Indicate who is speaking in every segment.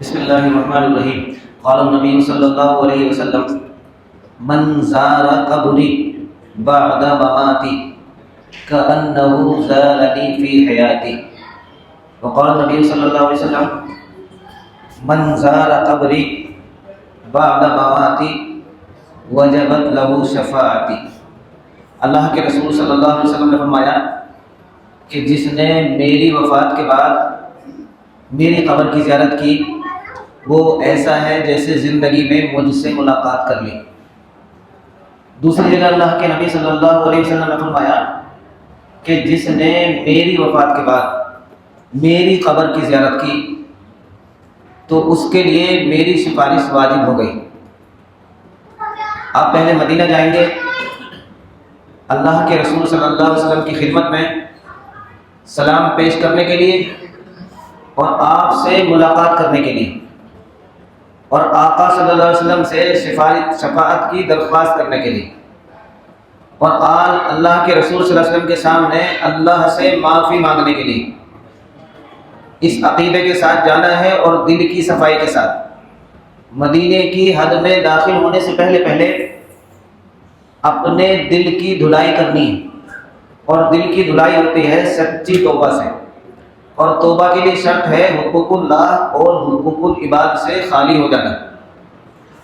Speaker 1: بسم اللہ الرحمن الرحیم قال النبی صلی اللہ علیہ وسلم من زار قبری بعد مماتی کأنہ زارنی فی حیاتی. وقال النبی صلی اللہ علیہ وسلم من زار قبری بعد مماتی وجبت لہ شفاعتی. اللہ کے رسول صلی اللہ علیہ وسلم نے فرمایا کہ جس نے میری وفات کے بعد میری قبر کی زیارت کی وہ ایسا ہے جیسے زندگی میں مجھ سے ملاقات کر لی. دوسری جگہ اللہ کے نبی صلی اللہ علیہ وسلم نے فرمایا کہ جس نے میری وفات کے بعد میری قبر کی زیارت کی تو اس کے لیے میری سفارش واجب ہو گئی. آپ پہلے مدینہ جائیں گے اللہ کے رسول صلی اللہ علیہ وسلم کی خدمت میں سلام پیش کرنے کے لیے اور آپ سے ملاقات کرنے کے لیے اور آقا صلی اللہ علیہ وسلم سے شفاعت کی درخواست کرنے کے لیے اور اللہ کے رسول صلی اللہ علیہ وسلم کے سامنے اللہ سے معافی مانگنے کے لیے اس عقیدے کے ساتھ جانا ہے اور دل کی صفائی کے ساتھ. مدینے کی حد میں داخل ہونے سے پہلے اپنے دل کی دھلائی کرنی ہے اور دل کی دھلائی ہوتی ہے سچی توبہ سے اور توبہ کے لیے شرط ہے حقوق اللہ اور حقوق العباد سے خالی ہو جانا.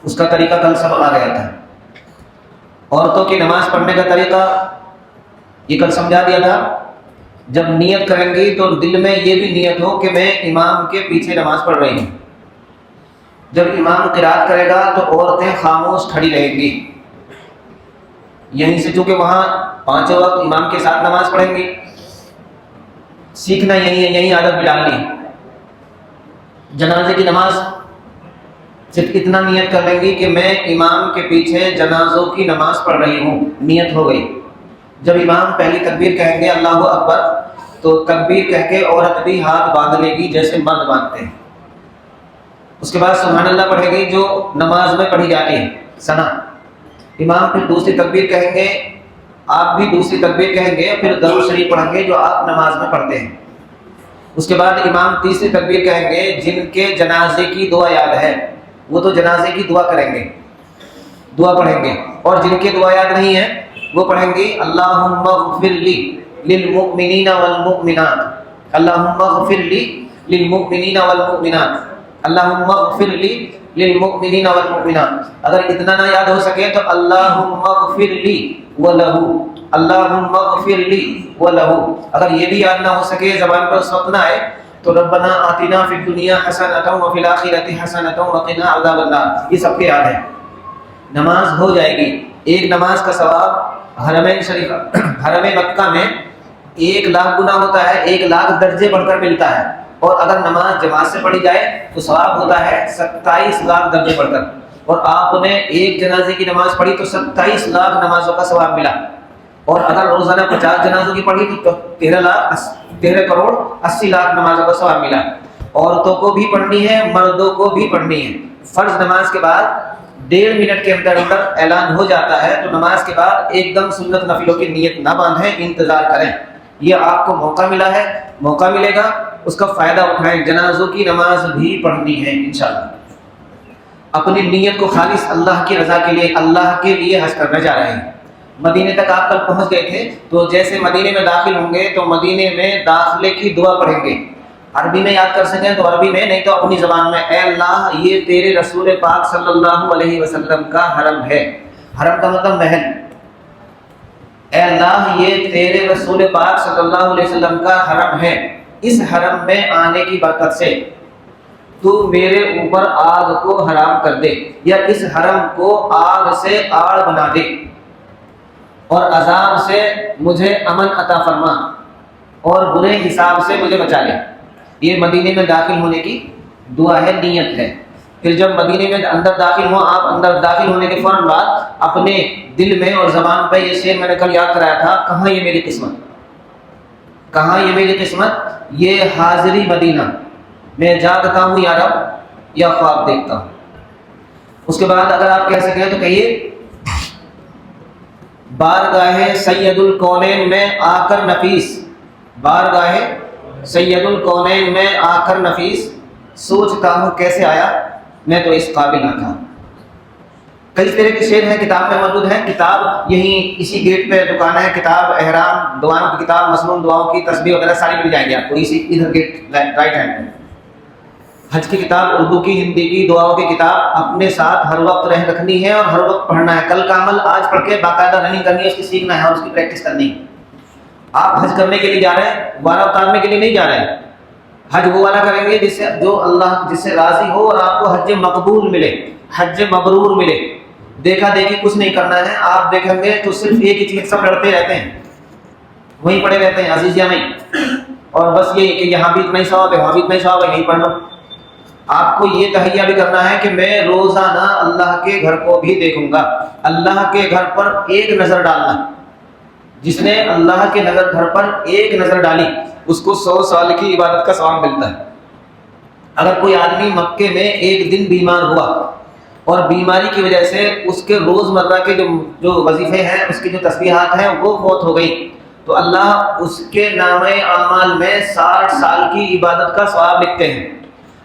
Speaker 1: اس کا طریقہ کل سبق آ گیا تھا. عورتوں کی نماز پڑھنے کا طریقہ یہ کل سمجھا دیا تھا. جب نیت کریں گی تو دل میں یہ بھی نیت ہو کہ میں امام کے پیچھے نماز پڑھ رہی ہوں. جب امام قرات کرے گا تو عورتیں خاموش کھڑی رہیں گی. یہیں سے چونکہ وہاں پانچوں وقت امام کے ساتھ نماز پڑھیں گی. سیکھنا یہی ہے, یہی عادت بھی ڈالنی ہے. جنازے کی نماز صرف اتنا نیت کر لیں گی کہ میں امام کے پیچھے جنازوں کی نماز پڑھ رہی ہوں. نیت ہو گئی. جب امام پہلی تکبیر کہیں گے اللہ اکبر تو تکبیر کہہ کے عورت بھی ہاتھ باندھ لے گی جیسے مرد باندھتے ہیں. اس کے بعد سبحان اللہ پڑھے گی جو نماز میں پڑھی جاتی ہے ثنا. امام پھر دوسری تکبیر کہیں گے, آپ بھی دوسری تکبیر کہیں گے, پھر درود شریف پڑھیں گے جو آپ نماز میں پڑھتے ہیں. اس کے بعد امام تیسری تکبیر کہیں گے. جن کے جنازے کی دعا یاد ہے وہ تو جنازے کی دعا کریں گے, دعا پڑھیں گے, اور جن کی دعا یاد نہیں ہے وہ پڑھیں گے اللہم اغفر لی للمؤمنین والمؤمنات, اللہم اغفر لی للمؤمنین والمؤمنات, اللہم اغفر لی للمؤمنین والمؤمنات. اگر اتنا نہ یاد ہو سکے تو اللہم اغفر لی ولہو, اللہم اغفر لی ولہو. اگر یہ بھی یاد نہ ہو سکے, زبان پر اس وقت نہ آئے, تو ربنا آتنا فی الدنیا حسنۃ وفی الآخرۃ حسنۃ وقنا عذاب النار. یہ سب کے یاد ہے. نماز ہو جائے گی. ایک نماز کا ثواب حرمین شریف حرم مکہ میں 1,00,000 گنا ہوتا ہے, 1,00,000 درجے بڑھ کر ملتا ہے. اور اگر نماز جماعت سے پڑھی جائے تو ثواب ہوتا ہے 27,00,000 درجے بڑھ کر. اور آپ نے ایک جنازے کی نماز پڑھی تو 27,00,000 نمازوں کا ثواب ملا. اور اگر روزانہ 50 جنازوں کی پڑھی تو 13 کروڑ 80 لاکھ نمازوں کا ثواب ملا. عورتوں کو بھی پڑھنی ہے, مردوں کو بھی پڑھنی ہے. فرض نماز کے بعد 1.5 منٹ کے اندر اعلان ہو جاتا ہے, تو نماز کے بعد ایک دم سنت نفلوں کی نیت نہ باندھیں, انتظار کریں. یہ آپ کو موقع ملا ہے, موقع ملے گا, اس کا فائدہ اٹھائیں. جنازوں کی نماز بھی پڑھنی ہے انشاءاللہ. اپنی نیت کو خالص اللہ کی رضا کے لیے, اللہ کے لیے حج کرنے جا رہے ہیں. مدینے تک آپ کل پہنچ گئے تھے, تو جیسے مدینے میں داخل ہوں گے تو مدینے میں داخلے کی دعا پڑھیں گے. عربی میں یاد کر سکیں تو عربی میں, نہیں تو اپنی زبان میں. اے اللہ یہ تیرے رسول پاک صلی اللہ علیہ وسلم کا حرم ہے. حرم کا مطلب محل. اے اللہ یہ تیرے رسول پاک صلی اللہ علیہ وسلم کا حرم ہے. اس حرم میں آنے کی برکت سے تو میرے اوپر آگ کو حرام کر دے, یا اس حرم کو آگ سے آڑ بنا دے, اور عذاب سے مجھے امن عطا فرما, اور برے حساب سے مجھے بچا لے. یہ مدینے میں داخل ہونے کی دعا ہے, نیت ہے. پھر جب مدینے میں اندر داخل ہوں, آپ اندر داخل ہونے کے فوراً بعد اپنے دل میں اور زبان پہ یہ شعر میں نے کل یاد کرایا تھا, کہاں یہ میری قسمت, کہاں یہ میری قسمت, یہ حاضری مدینہ, میں جاگتا ہوں یا رب یا خواب دیکھتا ہوں. اس کے بعد اگر آپ کہہ سکیں تو کہیے بارگاہ سید الکونین میں آ کر نفیس, بارگاہ سید الکونین میں آ کر نفیس, سوچتا ہوں کیسے آیا، میں تو اس قابل نہ تھا۔ کئی طرح کے شعر ہیں، کتاب میں موجود ہیں، کتاب یہیں اسی گیٹ پہ دکان ہے، کتاب احرام دعاؤں کی کتاب، مسنون دعاؤں کی تسبیح وغیرہ ساری مل جائیں گی آپ کو اسی ادھر گیٹ رائٹ ہینڈ میں۔ حج کی کتاب، اردو کی، ہندی کی، دعاؤں کی کتاب اپنے ساتھ ہر وقت رکھنی ہے اور ہر وقت پڑھنا ہے۔ کل کا عمل آج پڑھ کے باقاعدہ رننگ کرنی ہے، اس کی سیکھنا ہے اور اس کی پریکٹس کرنی ہے۔ آپ حج کرنے کے لیے جا رہے ہیں، وعدہ اتارنے کے لیے نہیں جا رہے ہیں۔ حج وہ والا کریں گے جس سے راضی ہو اور آپ کو حج مقبول ملے، حج مبرور ملے۔ دیکھا دیکھی کچھ نہیں کرنا ہے۔ آپ دیکھیں گے تو صرف ایک ہی چیز، سب لڑتے رہتے ہیں، وہیں پڑے رہتے ہیں عزیزیہ میں، اور بس یہ کہ یہاں بھی اتنا ہی ثواب ہے، وہاں بھی اتنا ہی ثواب ہے، یہیں پڑھ لو۔ آپ کو یہ تہیہ بھی کرنا ہے کہ میں روزانہ اللہ کے گھر کو بھی دیکھوں گا۔ اللہ کے گھر پر ایک نظر ڈالنا، جس نے اللہ کے گھر پر ایک نظر ڈالی اس کو 100 سال کی عبادت کا ثواب ملتا ہے۔ اگر کوئی آدمی مکے میں ایک دن بیمار ہوا اور بیماری کی وجہ سے اس کے روزمرہ کے جو وظیفے ہیں، اس کی جو تسبیحات ہیں وہ فوت ہو گئی، تو اللہ اس کے نامہ اعمال میں 60 سال کی عبادت کا ثواب لکھتے ہیں۔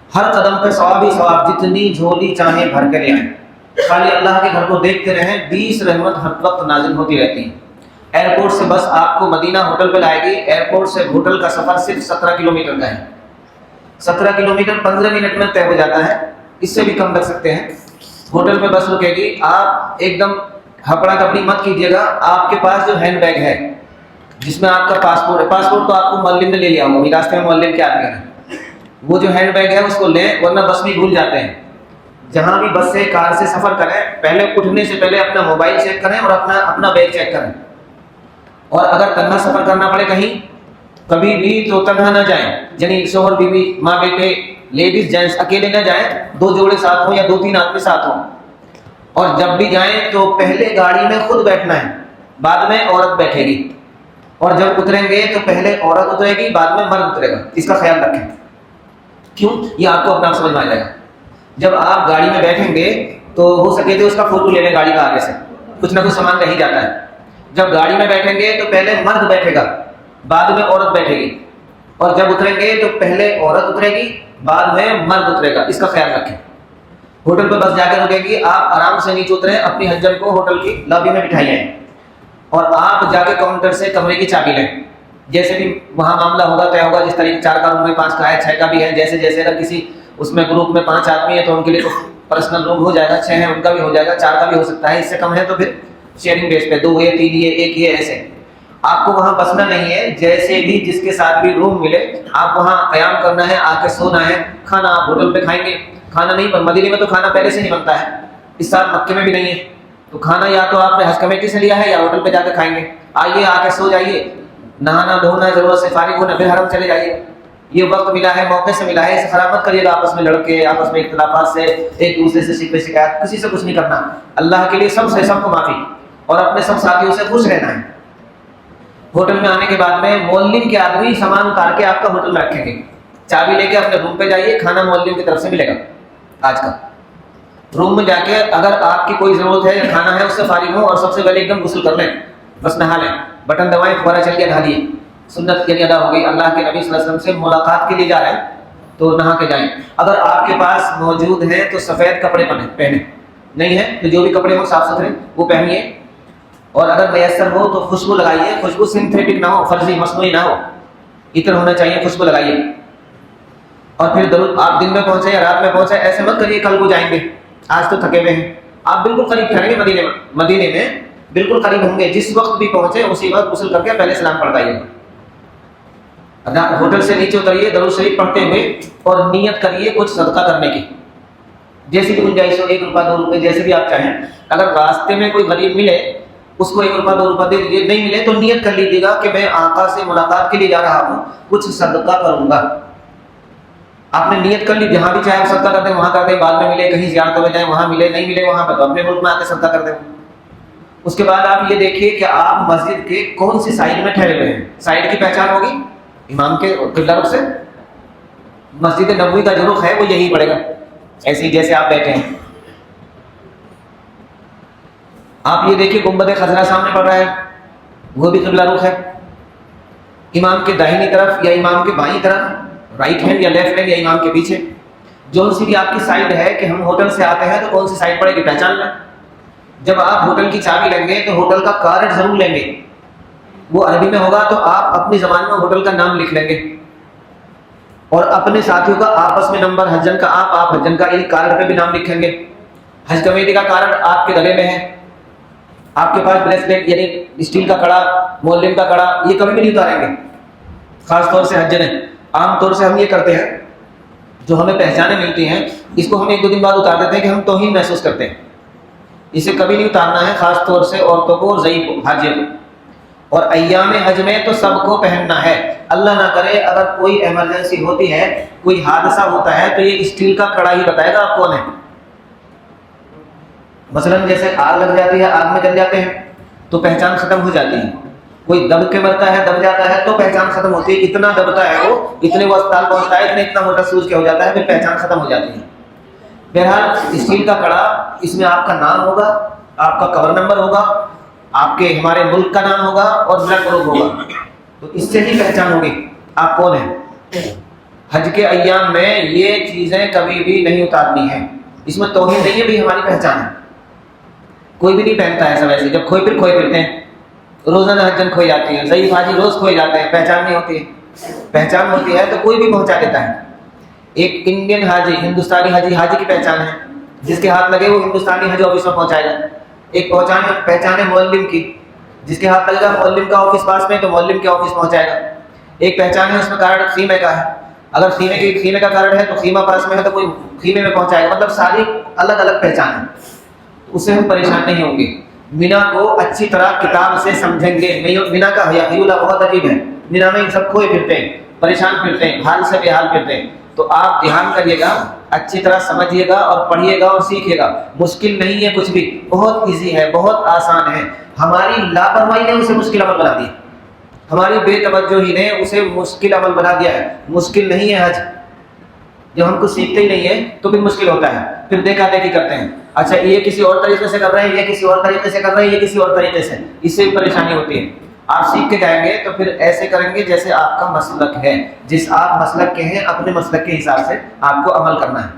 Speaker 1: ہر قدم پہ ثواب ہی ثواب، جتنی جھولی چاہیں بھر کے لے آئیں، خالی اللہ کے گھر کو دیکھتے رہیں۔ 20 رحمت ہر وقت نازل ہوتی رہتی ہے۔ ایئرپورٹ سے بس آپ کو مدینہ ہوٹل پہ لائے گی، ایئرپورٹ سے ہوٹل کا سفر صرف 17 کلومیٹر کا ہے۔ 17 کلومیٹر 15 منٹ میں طے ہو جاتا ہے، اس سے بھی کم لگ سکتے ہیں۔ ہوٹل پہ بس رکے گی، آپ ایک دم ہپڑا کپڑی مت کیجیے گا۔ آپ کے پاس جو ہینڈ بیگ ہے جس میں آپ کا پاسپورٹ ہے، پاسپورٹ تو آپ کو معلم نے لے لیا ہوگا، راستے میں معلم کے آدمی ہیں، وہ جو ہینڈ بیگ ہے اس کو لیں، ورنہ بس بھی بھول جاتے ہیں۔ جہاں بھی بس سے کار سے سفر کریں، پہلے اٹھنے سے پہلے اپنا موبائل چیک کریں اور اپنا بیگ چیک کریں۔ اور اگر تنہا سفر کرنا پڑے کہیں کبھی بھی تو تنہا نہ جائیں، یعنی شوہر بیوی ماں بیٹے لیڈیز جینٹس اکیلے نہ جائیں، 2 جوڑے ساتھ ہوں یا 2-3 آدمی ساتھ ہوں۔ اور جب بھی جائیں تو پہلے گاڑی میں خود بیٹھنا ہے، بعد میں عورت بیٹھے گی، اور جب اتریں گے تو پہلے عورت اترے گی بعد میں مرد اترے گا، اس کا خیال رکھیں۔ کیوں؟ یہ آپ کو اپنا سمجھ میں آ جائے گا۔ جب آپ گاڑی میں بیٹھیں گے تو ہو سکے تو اس کا فوٹو لے لیں گاڑی کا آگے سے، کچھ نہ کچھ سامان رہ ہی جاتا ہے۔ جب گاڑی میں بیٹھیں گے تو پہلے مرد بیٹھے گا بعد میں عورت بیٹھے گی، اور جب اتریں گے تو پہلے عورت اترے گی بعد میں مرد اترے گا، اس کا خیال رکھیں۔ ہوٹل پہ بس جا کے رکے گی، آپ آرام سے نیچے اتریں، اپنی حجر کو ہوٹل کی لابی میں بٹھائیے اور آپ جا کے کاؤنٹر سے کمرے کی چابی لیں۔ جیسے بھی وہاں معاملہ ہوگا طے ہوگا، جس طریقے 4 کا روم ہے، 5 کا ہے، 6 کا بھی ہے، جیسے اگر کسی اس میں گروپ میں 5 آدمی ہیں تو ان کے لیے تو پرسنل روم ہو جائے گا، 6 ہیں ان کا بھی ہو جائے گا، 4 کا بھی ہو سکتا ہے، اس سے کم ہے تو پھر شیئرنگ بیس پہ 2 ہے، 3 ہے، 1 ہے، ایسے۔ آپ کو وہاں بسنا نہیں ہے، جیسے بھی جس کے ساتھ بھی روم ملے آپ وہاں قیام کرنا ہے، آ کے سونا ہے۔ کھانا آپ ہوٹل پہ کھائیں گے، کھانا نہیں، مدینے میں تو کھانا پہلے سے نہیں بنتا ہے، اس سال مکے میں بھی نہیں ہے، تو کھانا یا تو آپ نے حج کمیٹی سے لیا ہے یا ہوٹل پہ جا کے کھائیں گے۔ آئیے، آ کے سو جائیے، نہانا دھونا ضرورت سے فارغ ہونا، پھر حرم چلے جائیے۔ یہ وقت ملا ہے، موقع سے ملا ہے، اسے خراب مت کریے گا آپس میں لڑ کے، آپس میں اختلافات سے، ایک دوسرے سے شکوے شکایت، کسی سے کچھ نہیں کرنا۔ اللہ کے لیے سب کو معافی اور اپنے سب ساتھیوں سے خوش رہنا ہے۔ ہوٹل میں آنے کے بعد میں مولم کے آدمی سامان اتار کے آپ کا ہوٹل میں رکھیں گے، چابی لے کے اپنے روم پہ جائیے، کھانا مولم کی طرف سے ملے گا۔ آج کا روم میں جا کے اگر آپ کی کوئی ضرورت ہے یا کھانا ہے اس سے فارغ ہوں، اور سب سے پہلے ایک دم غسل کر لیں، بس نہا لیں، بٹن دبائیں، فوارہ چل کے نہا لیے، سنت یعنی ادا ہو گئی۔ اللہ کے نبی صلی اللہ علیہ وسلم سے ملاقات کے لیے جا رہے ہیں تو نہا کے جائیں۔ اگر آپ کے پاس موجود ہیں تو سفید کپڑے پہنیں، نہیں ہے تو جو بھی کپڑے ہوں صاف ستھرے وہ پہنیے، اور اگر میسر ہو تو خوشبو لگائیے، خوشبو سنتھیٹک نہ ہو، فرضی مصنوعی نہ ہو، عطر ہونا چاہیے، خوشبو لگائیے۔ اور پھر درود، آپ دن میں پہنچے یا رات میں پہنچے ایسے مت کریے کل کو جائیں گے، آج تو تھکے ہوئے ہیں۔ آپ بالکل قریب ٹھہریں گے، مدینے میں بالکل قریب ہوں گے، جس وقت بھی پہنچے اسی وقت غسل کر کے پہلے سلام پڑھ جائیے۔ ہوٹل سے نیچے اتریے، درود شریف پڑھتے ہوئے، اور نیت کریے کچھ صدقہ کرنے کی، جیسی بھی گنجائش ہو، 1 روپیہ 2 روپے جیسے بھی آپ چاہیں۔ اگر راستے میں کوئی غریب ملے اس کو 1 روپیہ 2 روپیہ دے دیجیے، نہیں ملے تو نیت کر لیجیے گا کہ میں آقا سے ملاقات کے لیے جا رہا ہوں، کچھ صدقہ کروں گا۔ آپ نے نیت کر لی، جہاں بھی چاہے آپ صدقہ کر دیں، وہاں کر دیں، بعد میں ملے کہیں زیارتوں میں جائیں وہاں ملے، نہیں ملے وہاں پہ تو اپنے ملک میں آ کے صدقہ کر دیں۔ اس کے بعد آپ یہ دیکھیے کہ آپ مسجد کے کون سی سائڈ میں ٹھہرے ہوئے ہیں، سائڈ کی پہچان ہوگی امام کے قبلہ رخ سے، مسجد نبوی کا جو رخ ہے وہ یہی پڑے گا، ایسے ہی جیسے آپ بیٹھے ہیں۔ آپ یہ دیکھیے گنبد خضرا سامنے پڑ رہا ہے، وہ بھی قبلہ رخ ہے۔ امام کے داہنی طرف یا امام کے بائیں طرف، رائٹ ہینڈ یا لیفٹ ہینڈ یا امام کے پیچھے، جو سی بھی آپ کی سائڈ ہے کہ ہم ہوٹل سے آتے ہیں تو کون سی سائڈ پڑے گی پہچان لیں. جب آپ ہوٹل کی چابی لیں گے تو ہوٹل کا کارڈ ضرور لیں گے, وہ عربی میں ہوگا تو آپ اپنی زبان میں ہوٹل کا نام لکھ لیں گے, اور اپنے ساتھیوں کا آپس میں نمبر, حجن کا آپ حجن کا, یعنی کارڈ پہ بھی نام لکھیں گے. حج کمیٹی کا کارڈ آپ کے گلے میں ہے, آپ کے پاس بریسلیٹ یعنی اسٹیل کا کڑا, مولم کا کڑا, یہ کبھی بھی نہیں اتاریں گے. خاص طور سے حج میں عام طور سے ہم یہ کرتے ہیں, جو ہمیں پہچانیں ملتی ہیں اس کو ہم 1-2 دن بعد اتار دیتے ہیں کہ ہم توہین محسوس کرتے ہیں. اسے کبھی نہیں اتارنا ہے, خاص طور سے عورتوں کو اور ضعیف کو, حاجیوں کو. اور ایام حج میں تو سب کو پہننا ہے. اللہ نہ کرے اگر کوئی ایمرجنسی ہوتی ہے, کوئی حادثہ ہوتا ہے, تو یہ اسٹیل کا کڑا ہی بتائے گا آپ کون ہے. مثلاً جیسے آگ لگ جاتی ہے, آگ میں جل جاتے ہیں تو پہچان ختم ہو جاتی ہے. کوئی دب کے مرتا ہے, دب جاتا ہے تو پہچان ختم ہوتی ہے. اتنا دبتا ہے وہ, اتنے وہ اسپتال پہنچتا ہے, اتنا موٹا سوج کے ہو جاتا ہے, پھر پہچان ختم ہو جاتی ہے. بہرحال اسٹیل کا کڑا, اس میں آپ کا نام ہوگا, آپ کا کور نمبر ہوگا, آپ کے ہمارے ملک کا نام ہوگا اور بلڈ گروپ ہوگا, تو اس سے ہی پہچان ہوگی آپ کون ہیں. حج کے ایام میں یہ چیزیں کبھی بھی نہیں اتارنی ہیں. اس میں توہین نہیں ہے, بھی ہماری پہچان ہے. کوئی بھی نہیں پہنتا ہے ایسا. ویسے جب کھوئے پھرتے ہیں, روزانہ حجن کھوئی جاتی ہے, ضعیف حاجی روز کھوئے جاتے ہیں, پہچان نہیں ہوتی ہے. پہچان ہوتی ہے تو کوئی بھی پہنچا دیتا ہے. ایک انڈین حاجی, ہندوستانی حاجی کی پہچان ہے, جس کے ہاتھ لگے وہ ہندوستانی حج آفس میں پہنچائے گا. ایک پہچان ہے معلم کی, جس کے ہاتھ لگے گا معلم کا آفس پاس میں تو معلم کے آفس پہنچائے گا. ایک پہچان ہے, اس میں کارڈ خیمے کا ہے, اگر خیمے کا کارڈ ہے تو خیمہ پاس میں ہے تو کوئی خیمے میں پہنچائے گا. مطلب ساری الگ الگ پہچان ہے, اس سے ہم پریشان نہیں ہوں گے. مینا کو اچھی طرح کتاب سے سمجھیں گے. مینا کا حیولہ بہت عجیب ہے. مینا میں سب کھوئے پھرتے ہیں, پریشان پھرتے ہیں, حال سے بے حال پھرتے ہیں. تو آپ دھیان کریے گا, اچھی طرح سمجھیے گا اور پڑھیے گا اور سیکھیے گا. مشکل نہیں ہے کچھ بھی, بہت ایزی ہے, بہت آسان ہے. ہماری لاپرواہی نے اسے مشکل عمل بنا دیا, ہماری بے توجہی نے اسے مشکل عمل بنا دیا ہے. مشکل نہیں ہے حج. جب ہم کو سیکھتے ہی نہیں ہے تو پھر مشکل ہوتا ہے, پھر دیکھا دیکھی کرتے ہیں. اچھا یہ کسی اور طریقے سے کر رہے ہیں, یہ کسی اور طریقے سے کر رہے ہیں, یہ کسی اور طریقے سے, اس سے بھی پریشانی ہوتی ہے. آپ سیکھ کے جائیں گے تو پھر ایسے کریں گے جیسے آپ کا مسلک ہے, جس آپ مسلک کے ہیں اپنے مسلک کے حساب سے آپ کو عمل کرنا ہے.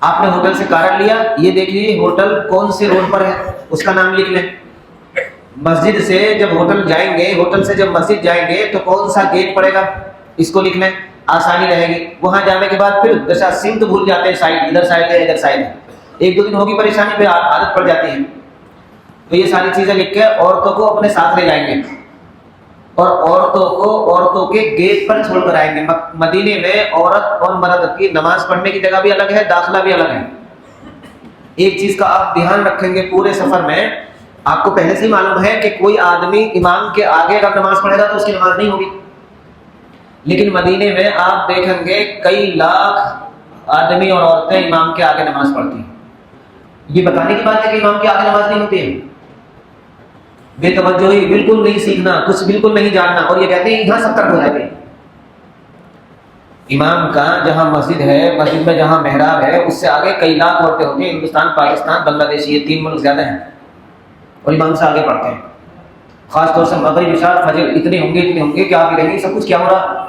Speaker 1: آپ نے ہوٹل سے کارڈ لیا, یہ دیکھ لیجیے ہوٹل کون سے روڈ پر ہے, اس کا نام لکھ لیں. مسجد سے جب ہوٹل جائیں گے, ہوٹل سے جب مسجد جائیں گے تو کون سا گیٹ پڑے گا, اس کو لکھ لیں, آسانی رہے گی. وہاں جانے کے بعد پھر جیسا سمت بھول جاتے ہیں, سائڈ ادھر سائڈ ہے ادھر سائڈ ہے, 1-2 دن ہوگی پریشانی, پھر عادت پڑ جاتی ہے. تو یہ ساری چیزیں لکھ کے عورتوں کو اپنے ساتھ لے جائیں گے, اور عورتوں کو عورتوں کے گیٹ پر چھوڑ کر آئیں گے. مدینے میں عورت اور مرد کی نماز پڑھنے کی جگہ بھی الگ ہے, داخلہ بھی الگ ہے. ایک چیز کا آپ دھیان رکھیں گے پورے سفر میں, آپ کو پہلے سے ہی معلوم ہے کہ کوئی آدمی امام کے آگے اگر نماز پڑھے گا تو اس کی نماز نہیں ہوگی. لیکن مدینے میں آپ دیکھیں گے کئی لاکھ آدمی اور عورتیں امام کے آگے نماز پڑھتی ہیں. یہ بتانے کی بات ہے کہ امام کے آگے نماز نہیں ہوتی ہے. بے توجہی, بالکل نہیں سیکھنا, کچھ بالکل نہیں جاننا, اور یہ کہتے ہیں یہاں سب تک ہو جاتے ہیں. امام کا جہاں مسجد ہے, مسجد میں جہاں محراب ہے, اس سے آگے کئی لاکھ عورتیں ہوتی ہیں. ہندوستان, پاکستان, بنگلہ دیش, یہ 3 ملک زیادہ ہیں, اور امام سے آگے پڑھتے ہیں. خاص طور سے مغرب, عشاء, فجر, اتنے ہوں گے کہ آپ کہیں گے سب کچھ کیا ہو رہا.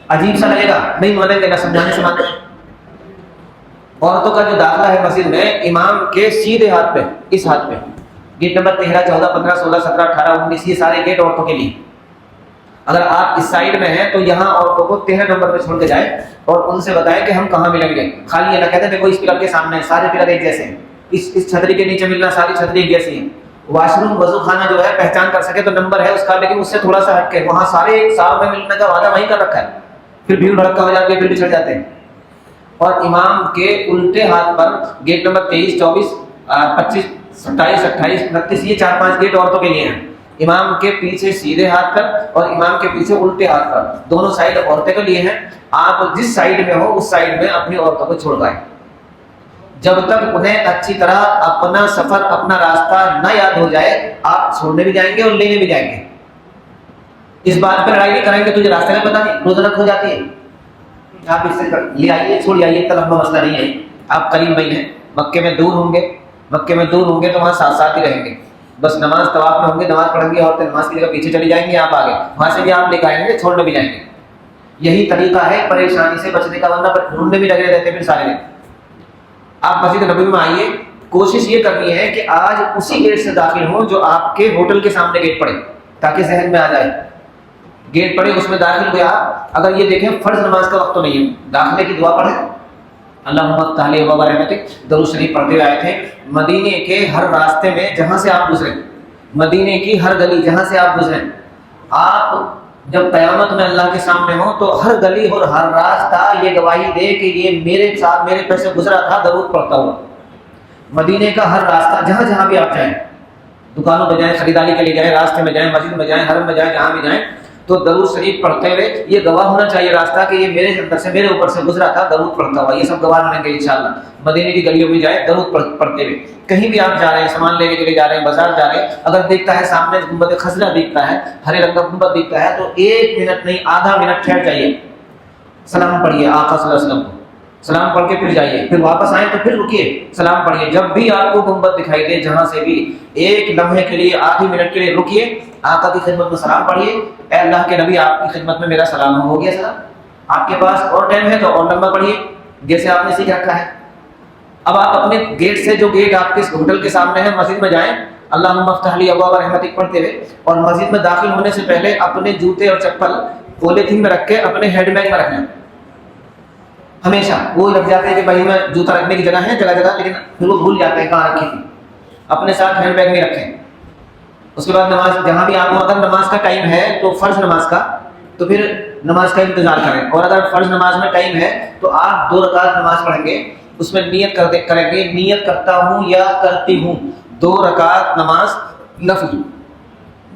Speaker 1: عجیب سا لگے گا, نہیں مانیں گے, نہ سمجھانے سے مانتے. عورتوں کا جو داخلہ ہے مسجد میں, امام کے سیدھے ہاتھ پہ, اس ہاتھ پہ گیٹ نمبر 13, 14, 15, 16, 17, 18, 19, یہ سارے گیٹ عورتوں کے لیے. اگر آپ اس سائڈ میں ہیں تو یہاں عورتوں کو 13 نمبر پہ چھوڑ کے جائیں اور ان سے بتائیں کہ ہم کہاں ملیں گے. خالی یہ نہ کہتے دیکھو اس پلر کے سامنے, سارے پلر ایک جیسے ہیں, اس چھتری کے نیچے ملنا, ساری چھتری ایک جیسی ہیں. واش روم, وضو خانہ جو ہے پہچان کر سکے تو نمبر ہے اس کا, لیکن اس سے تھوڑا سا ہٹ کے وہاں سارے ایک سال میں ملنے کا وعدہ وہیں کر رکھا ہے. پھر بھیڑ بھڑکا ہو جاتی ہے, پھر بچھڑ جاتے ہیں. اور امام کے الٹے ہاتھ پر گیٹ نمبر 23, 24, 25, 27, 28, 29, یہ 4-5 گیٹ عورتوں کے لیے ہیں. امام کے پیچھے سیدھے ہاتھ پر اور امام کے پیچھے الٹے ہاتھ پر, دونوں سائڈ عورتوں کے لیے ہیں. آپ جس سائڈ میں ہو اس سائڈ میں اپنی عورتوں کو چھوڑ پائیں. جب تک انہیں اچھی طرح اپنا سفر, اپنا راستہ نہ یاد ہو جائے, آپ چھوڑنے بھی جائیں گے اور لینے بھی جائیں گے. اس بات پہ لڑائی نہیں کریں گے تجھے راستے میں پتہ نہیں, روزانہ ہو جاتی ہے, آپ اس سے لے آئیے, چھوڑ آئیے, اتنا لمبا مسئلہ نہیں ہے. آپ قریب بھائی ہیں, مکے میں دور ہوں گے تو وہاں ساتھ ساتھ ہی رہیں گے. بس نماز طواف میں ہوں گے, نماز پڑھیں گے, عورتیں نماز کی جگہ پیچھے چلی جائیں گے, آپ آگے, وہاں سے بھی آپ لے کے آئیں گے, چھوڑنے بھی جائیں گے. یہی طریقہ ہے پریشانی سے بچنے کا، ورنہ ڈھونڈنے بھی لگے رہتے پھر سارے دن۔ آپ مسجد نبوی میں آئیے، کوشش یہ کرنی ہے کہ آج اسی گیٹ سے داخل ہوں جو آپ کے ہوٹل کے سامنے گیٹ پڑے، تاکہ ذہن میں آ جائے گیٹ پڑے اس میں داخل ہوئے آپ۔ اگر یہ دیکھیں فرض نماز کا وقت تو نہیں ہے، داخلے کی دعا پڑھیں، اللہم افتح لی ابواب رحمتک، درود شریف پڑھتے ہوئے آئے تھے۔ مدینے کے ہر راستے میں جہاں سے آپ گزرے، مدینے کی ہر گلی جہاں سے آپ گزریں، آپ جب قیامت میں اللہ کے سامنے ہوں تو ہر گلی اور ہر راستہ یہ گواہی دے کہ یہ میرے ساتھ میرے پیسے گزرا تھا درود پڑھتا ہوا۔ مدینے کا ہر راستہ جہاں جہاں بھی آپ جائیں، دکانوں پہ جائیں، خریداری کے لیے جائیں، راستے میں جائیں، مسجد میں جائیں، حرم میں جائیں، جہاں بھی جائیں، تو درود شریف پڑھتے ہوئے یہ گواہ ہونا چاہیے راستہ کہ یہ میرے اندر سے میرے اوپر سے گزرا تھا درود پڑھتا ہوا۔ یہ سب گواہ بنیں گے انشاءاللہ۔ مدینے کی گلیوں میں جائیں درود پڑھتے ہوئے، کہیں بھی آپ جا رہے ہیں، سامان لینے کے لیے جا رہے ہیں، بازار جا رہے ہیں، اگر دیکھتا ہے سامنے گنبد خضرا دیکھتا ہے، ہرے رنگ کا گنبد دیکھتا ہے، تو 1 منٹ نہیں آدھا منٹ ٹھہر جائیے، سلام پڑھیے آقا صلی اللہ علیہ وسلم کو، سلام پڑھ کے پھر جائیے، پھر واپس آئیں تو پھر رکیے، سلام پڑھیے۔ جب بھی آپ کو گنبد دکھائی دے جہاں سے بھی، 1 لمحے کے لیے، آدھی منٹ کے لیے رکیے، آقا کی خدمت میں سلام پڑھیے، اے اللہ کے نبی آپ کی خدمت میں میرا سلام ہو گیا سلام۔ آپ کے پاس اور ٹائم ہے تو اور لمبا پڑھیے جیسے آپ نے سیکھ رکھا ہے۔ اب آپ اپنے گیٹ سے، جو گیٹ آپ کے ہوٹل کے سامنے ہے، مسجد میں جائیں، اللہم افتح لی ابواب رحمتک پڑھتے ہوئے، اور مسجد میں داخل ہونے سے پہلے اپنے جوتے اور چپل پولیتھین میں رکھ کے اپنے ہینڈ بیگ میں رکھنا۔ ہمیشہ وہ لگ جاتے ہیں کہ بھائی میں جوتا رکھنے کی جگہ ہے جگہ جگہ، لیکن پھر وہ بھول جاتے ہیں کہاں رکھی تھی، اپنے ساتھ ہینڈ بیگ میں رکھیں۔ اس کے بعد نماز جہاں بھی آپ کو، اگر نماز کا ٹائم ہے تو فرض نماز کا، تو پھر نماز کا انتظار کریں، اور اگر فرض نماز میں ٹائم ہے تو آپ 2 رکعت نماز پڑھیں گے، اس میں نیت کریں گے، نیت کرتا ہوں یا کرتی ہوں 2 رکعت نماز نفل،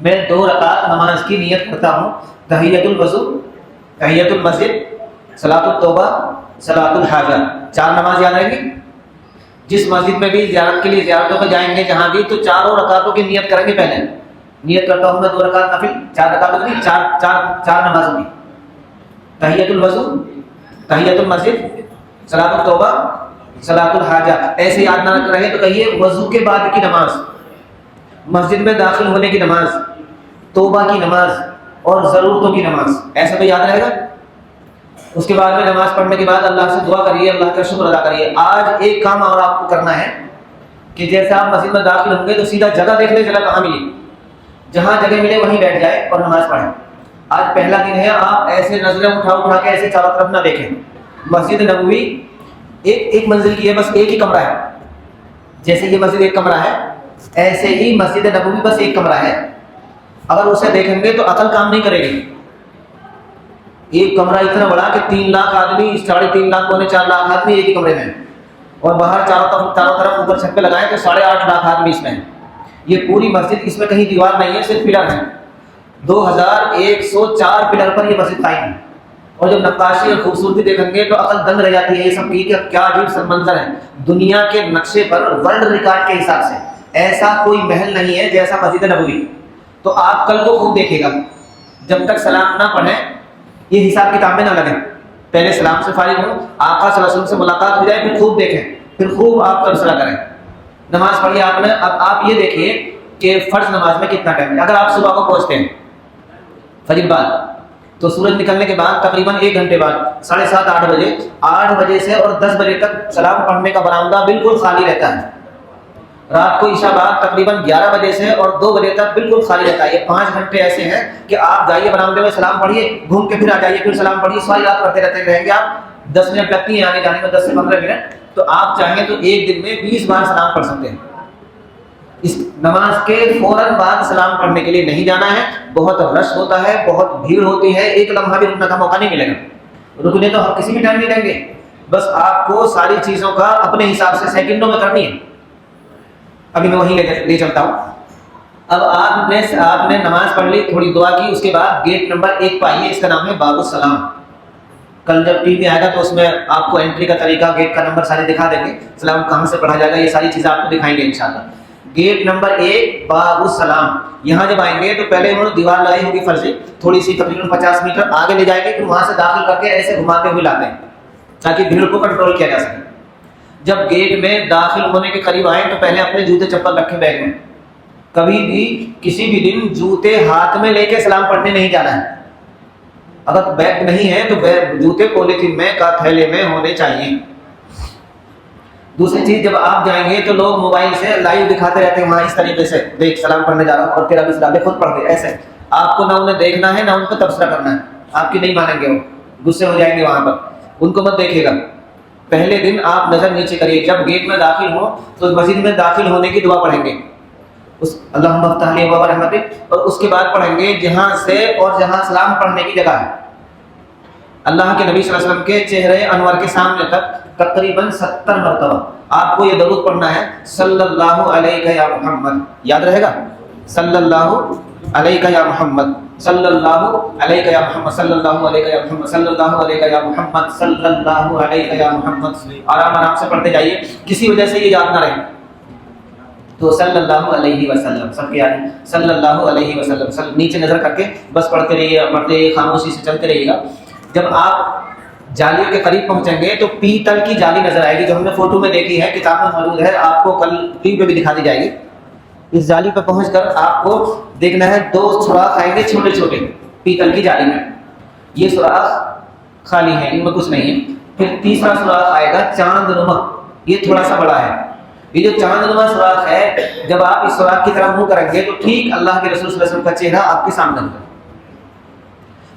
Speaker 1: میں 2 رکعت نماز کی نیت کرتا ہوں، تحیۃ الوضو، تحیۃ المسجد، صلاۃ التوبہ، صلاۃ الحاجہ، 4 نماز یاد رہیں گی۔ جس مسجد میں بھی زیارت کے لیے زیارتوں پہ جائیں گے جہاں بھی، تو 4 رکعتوں کی نیت کریں گے، پہلے نیت کرتا ہوں میں 2 رکعت نفل، 4 رکعتوں کی، 4 نمازوں کی، تحیۃ الوضو، تحیۃ المسجد، صلاۃ التوبہ، صلاۃ الحاجہ۔ ایسے یاد نہ رہے تو کہیے وضو کے بعد کی نماز، مسجد میں داخل ہونے کی نماز، توبہ کی نماز اور ضرورتوں کی نماز، ایسا تو یاد رہے گا۔ اس کے بعد میں نماز پڑھنے کے بعد اللہ سے دعا کریے، اللہ کا شکر ادا کریے۔ آج ایک کام اور آپ کو کرنا ہے کہ جیسے آپ مسجد میں داخل ہوں گے تو سیدھا جگہ دیکھ لیں، جگہ کہاں ملی، جہاں جگہ ملے وہیں بیٹھ جائے اور نماز پڑھیں۔ آج پہلا دن ہے، آپ ایسے نظریں اٹھا کے ایسے چاروں طرف نہ دیکھیں۔ مسجد نبوی ایک منزل کی ہے، بس ایک ہی کمرہ ہے، جیسے یہ مسجد ایک کمرہ ہے ایسے ہی مسجد نبوی بس ایک کمرہ ہے۔ اگر اسے دیکھیں گے تو عقل کام نہیں کرے گی۔ ایک کمرہ اتنا بڑا کہ 3 لاکھ آدمی، 3.5 لاکھ پونے 4 لاکھ آدمی ایک ہی کمرے میں ہیں، اور باہر چاروں طرف اوپر چھت پہ لگائیں تو 8.5 لاکھ آدمی اس میں ہیں۔ یہ پوری مسجد، اس میں کہیں دیوار نہیں ہے، صرف پلر ہیں، 2104 پلر پر یہ مسجد قائم ہے۔ اور جب نقاشی اور خوبصورتی دیکھیں گے تو عقل دنگ رہ جاتی ہے یہ سب کی کہ کیا عجیب سا منظر ہے۔ دنیا کے نقشے پر ورلڈ ریکارڈ کے حساب سے ایسا کوئی محل نہیں ہے جیسا مسجد نبوی۔ تو آپ کل کو خوب دیکھے گا، جب تک سلام نہ پڑھیں یہ حساب کتاب میں نہ لگیں، پہلے سلام سے فارغ ہوں، آقا صلی اللہ علیہ وسلم سے ملاقات ہو جائے، پھر خوب دیکھیں، پھر خوب آپ تبصرہ کریں، نماز پڑھی آپ نے۔ اب آپ یہ دیکھیے کہ فرض نماز میں کتنا ٹائم ہے۔ اگر آپ صبح کو پہنچتے ہیں فجر بعد، تو سورج نکلنے کے بعد تقریباً 1 گھنٹے بعد 7:30 8 بجے، 8 بجے سے اور 10 بجے تک سلام پڑھنے کا برآمدہ بالکل خالی رہتا ہے۔ رات کو عشاء بعد تقریباً 11 بجے سے اور 2 بجے تک بالکل خالی رہتا ہے۔ یہ 5 گھنٹے ایسے ہیں کہ آپ جائیے برآمدے میں، سلام پڑھیے، گھوم کے پھر آ جائیے، پھر سلام پڑھیے، ساری رات کرتے رہیں گے آپ۔ 10 منٹ لگتی ہیں آنے جانے میں، 10 سے 15 منٹ، تو آپ چاہیں تو ایک دن میں 20 بار سلام پڑھ سکتے ہیں۔ اس نماز کے فوراً بعد سلام پڑھنے کے لیے نہیں جانا ہے، بہت رش ہوتا ہے، بہت بھیڑ ہوتی ہے، ایک لمحہ بھی رکنے کا موقع نہیں ملے گا۔ رکنے تو ہم کسی بھی ٹائم نہیں دیں گے، بس آپ کو ساری چیزوں کا اپنے حساب سے سیکنڈوں میں کرنی ہے۔ ابھی میں وہیں لے چلتا ہوں۔ اب آپ نے نماز پڑھ لی، تھوڑی دعا کی، اس کے بعد گیٹ نمبر 1 پائیے، اس کا نام ہے باب السلام۔ کل جب ٹی وی آئے گا تو اس میں آپ کو انٹری کا طریقہ، گیٹ کا نمبر سارے دکھا دیں گے، سلام کہاں سے پڑھا جائے گا، یہ ساری چیزیں آپ کو دکھائیں گے انشاءاللہ۔ گیٹ نمبر 1 باب السلام، یہاں جب آئیں گے تو پہلے انہوں نے دیوار لگائی ہوگی فرضی، تھوڑی سی تقریباً 50 میٹر آگے لے جائیں گے، پھر وہاں سے داخل کر کے ایسے گھماتے ہوئے لاتے ہیں تاکہ بھیڑ کو کنٹرول کیا جا سکے۔ جب گیٹ میں داخل ہونے کے قریب آئیں تو پہلے اپنے جوتے چپل رکھیں بیگ میں۔ کبھی بھی کسی بھی دن جوتے ہاتھ میں لے کے سلام پڑھنے نہیں جانا ہے۔ اگر بیگ نہیں ہے تو جوتے پولیتھین میں کا تھیلے میں ہونے چاہیے. دوسری چیز، جب آپ جائیں گے تو لوگ موبائل سے لائیو دکھاتے رہتے ہیں، وہاں اس طریقے سے دیکھ سلام پڑھنے جا رہا ہوں اور تیرا بھی سلام خود پڑھ دے. ایسے آپ کو نہ انہیں دیکھنا ہے نہ ان کو تبصرہ کرنا ہے. آپ کی نہیں مانیں گے، وہ غصے ہو جائیں گے، وہاں پر ان کو مت دیکھے گا. پہلے دن آپ نظر نیچے کریے، جب گیٹ میں داخل ہو تو مسجد میں داخل ہونے کی دعا پڑھیں گے، اللہم افتح لی ابواب رحمتک، اور اس کے بعد پڑھیں گے جہاں سے اور جہاں سلام پڑھنے کی جگہ ہے اللہ کے نبی صلی اللہ علیہ وسلم کے چہرے انور کے سامنے تک تقریباً 70 مرتبہ آپ کو یہ درود پڑھنا ہے، صلی اللہ علیہ یا محمد. یاد رہے گا، صلی اللہ علیہ یا محمد، صلی اللہ علیہ یا محمد، صلی اللہ علیہ یا محمد، صلی اللہ علیہ یا محمد، صلی اللہ علیہ یا محمد. آرام آرام سے پڑھتے جائیے، کسی وجہ سے یہ یاد نہ رہے تو صلی اللہ علیہ وسلم سب کے یاد، صلی اللہ علیہ وسلم. نیچے نظر کر کے بس پڑھتے رہیے، پڑھتے رہیے، خاموشی سے چلتے رہیے گا. جب آپ جالیوں کے قریب پہنچیں گے تو پیتل کی جالی نظر آئے گی، جو ہم نے فوٹو میں دیکھی ہے، کتاب میں موجود ہے، آپ کو کل ٹی وی پہ بھی دکھا دی جائے گی. اس جالی پہ پہنچ کر آپ کو دیکھنا ہے 2 سوراخ آئیں گے چھوٹے چھوٹے پیتل کی جالی میں. یہ سوراخ خالی ہیں، ان میں کچھ نہیں ہے. پھر تیسرا سوراخ آئے گا چاند نما، یہ تھوڑا سا بڑا ہے. یہ جو چاند نما سوراخ ہے، جب آپ اس سوراخ کی طرف منہ کریں گے تو ٹھیک اللہ کے رسول صلی اللہ علیہ وسلم کا چہرہ آپ کے سامنے ہوگا.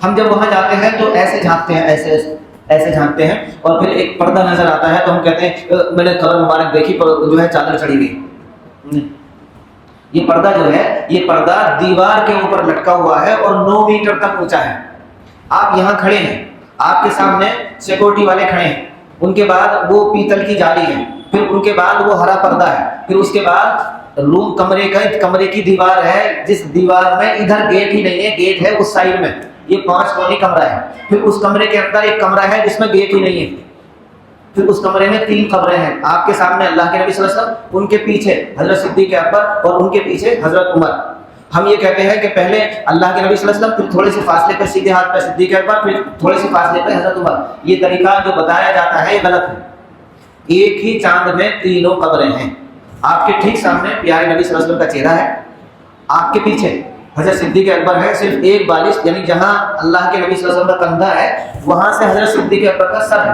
Speaker 1: ہم جب وہاں جاتے ہیں تو ایسے جھانکتے ہیں، ایسے جھانکتے ہیں، اور پھر ایک پردہ نظر آتا ہے تو ہم کہتے ہیں میں نے قبر مبارک دیکھی پر جو ہے چادر چڑھی گئی. یہ پردہ جو ہے، یہ پردہ دیوار کے اوپر لٹکا ہوا ہے اور 9 میٹر تک اونچا ہے. آپ یہاں کھڑے ہیں، آپ کے سامنے سیکورٹی والے کھڑے ہیں، ان کے بعد وہ پیتل کی جالی ہے، پھر ان کے بعد وہ ہرا پردہ ہے، پھر اس کے بعد روم کمرے کی دیوار ہے، جس دیوار میں ادھر گیٹ ہی نہیں ہے، گیٹ ہے اس سائڈ میں. یہ 5 کونی کمرہ ہے. پھر اس کمرے کے اندر ایک کمرہ ہے جس میں گیٹ ہی نہیں ہے. پھر اس کمرے میں 3 قبریں ہیں. آپ کے سامنے اللہ کے نبی صلی اللہ علیہ وسلم، ان کے پیچھے حضرت صدیق اکبر اور ان کے پیچھے حضرت عمر. ہم یہ کہتے ہیں کہ پہلے اللہ کے نبی صلی اللہ علیہ وسلم، پھر تھوڑے سے فاصلے پہ سیدھے ہاتھ پہ صدیق اکبر، پھر تھوڑے سے فاصلے پہ حضرت عمر. یہ طریقہ جو بتایا جاتا ہے یہ غلط ہے. ایک ہی چاند میں 3 قبریں ہیں. آپ کے ٹھیک سامنے پیارے نبی صلی اللہ علیہ وسلم کا چہرہ ہے، آپ کے پیچھے حضرت صدیق اکبر ہے، صرف ایک بالش، یعنی جہاں اللہ کے نبی صلی اللہ علیہ وسلم کا کندھا ہے وہاں سے حضرت صدیق اکبر کا سر ہے،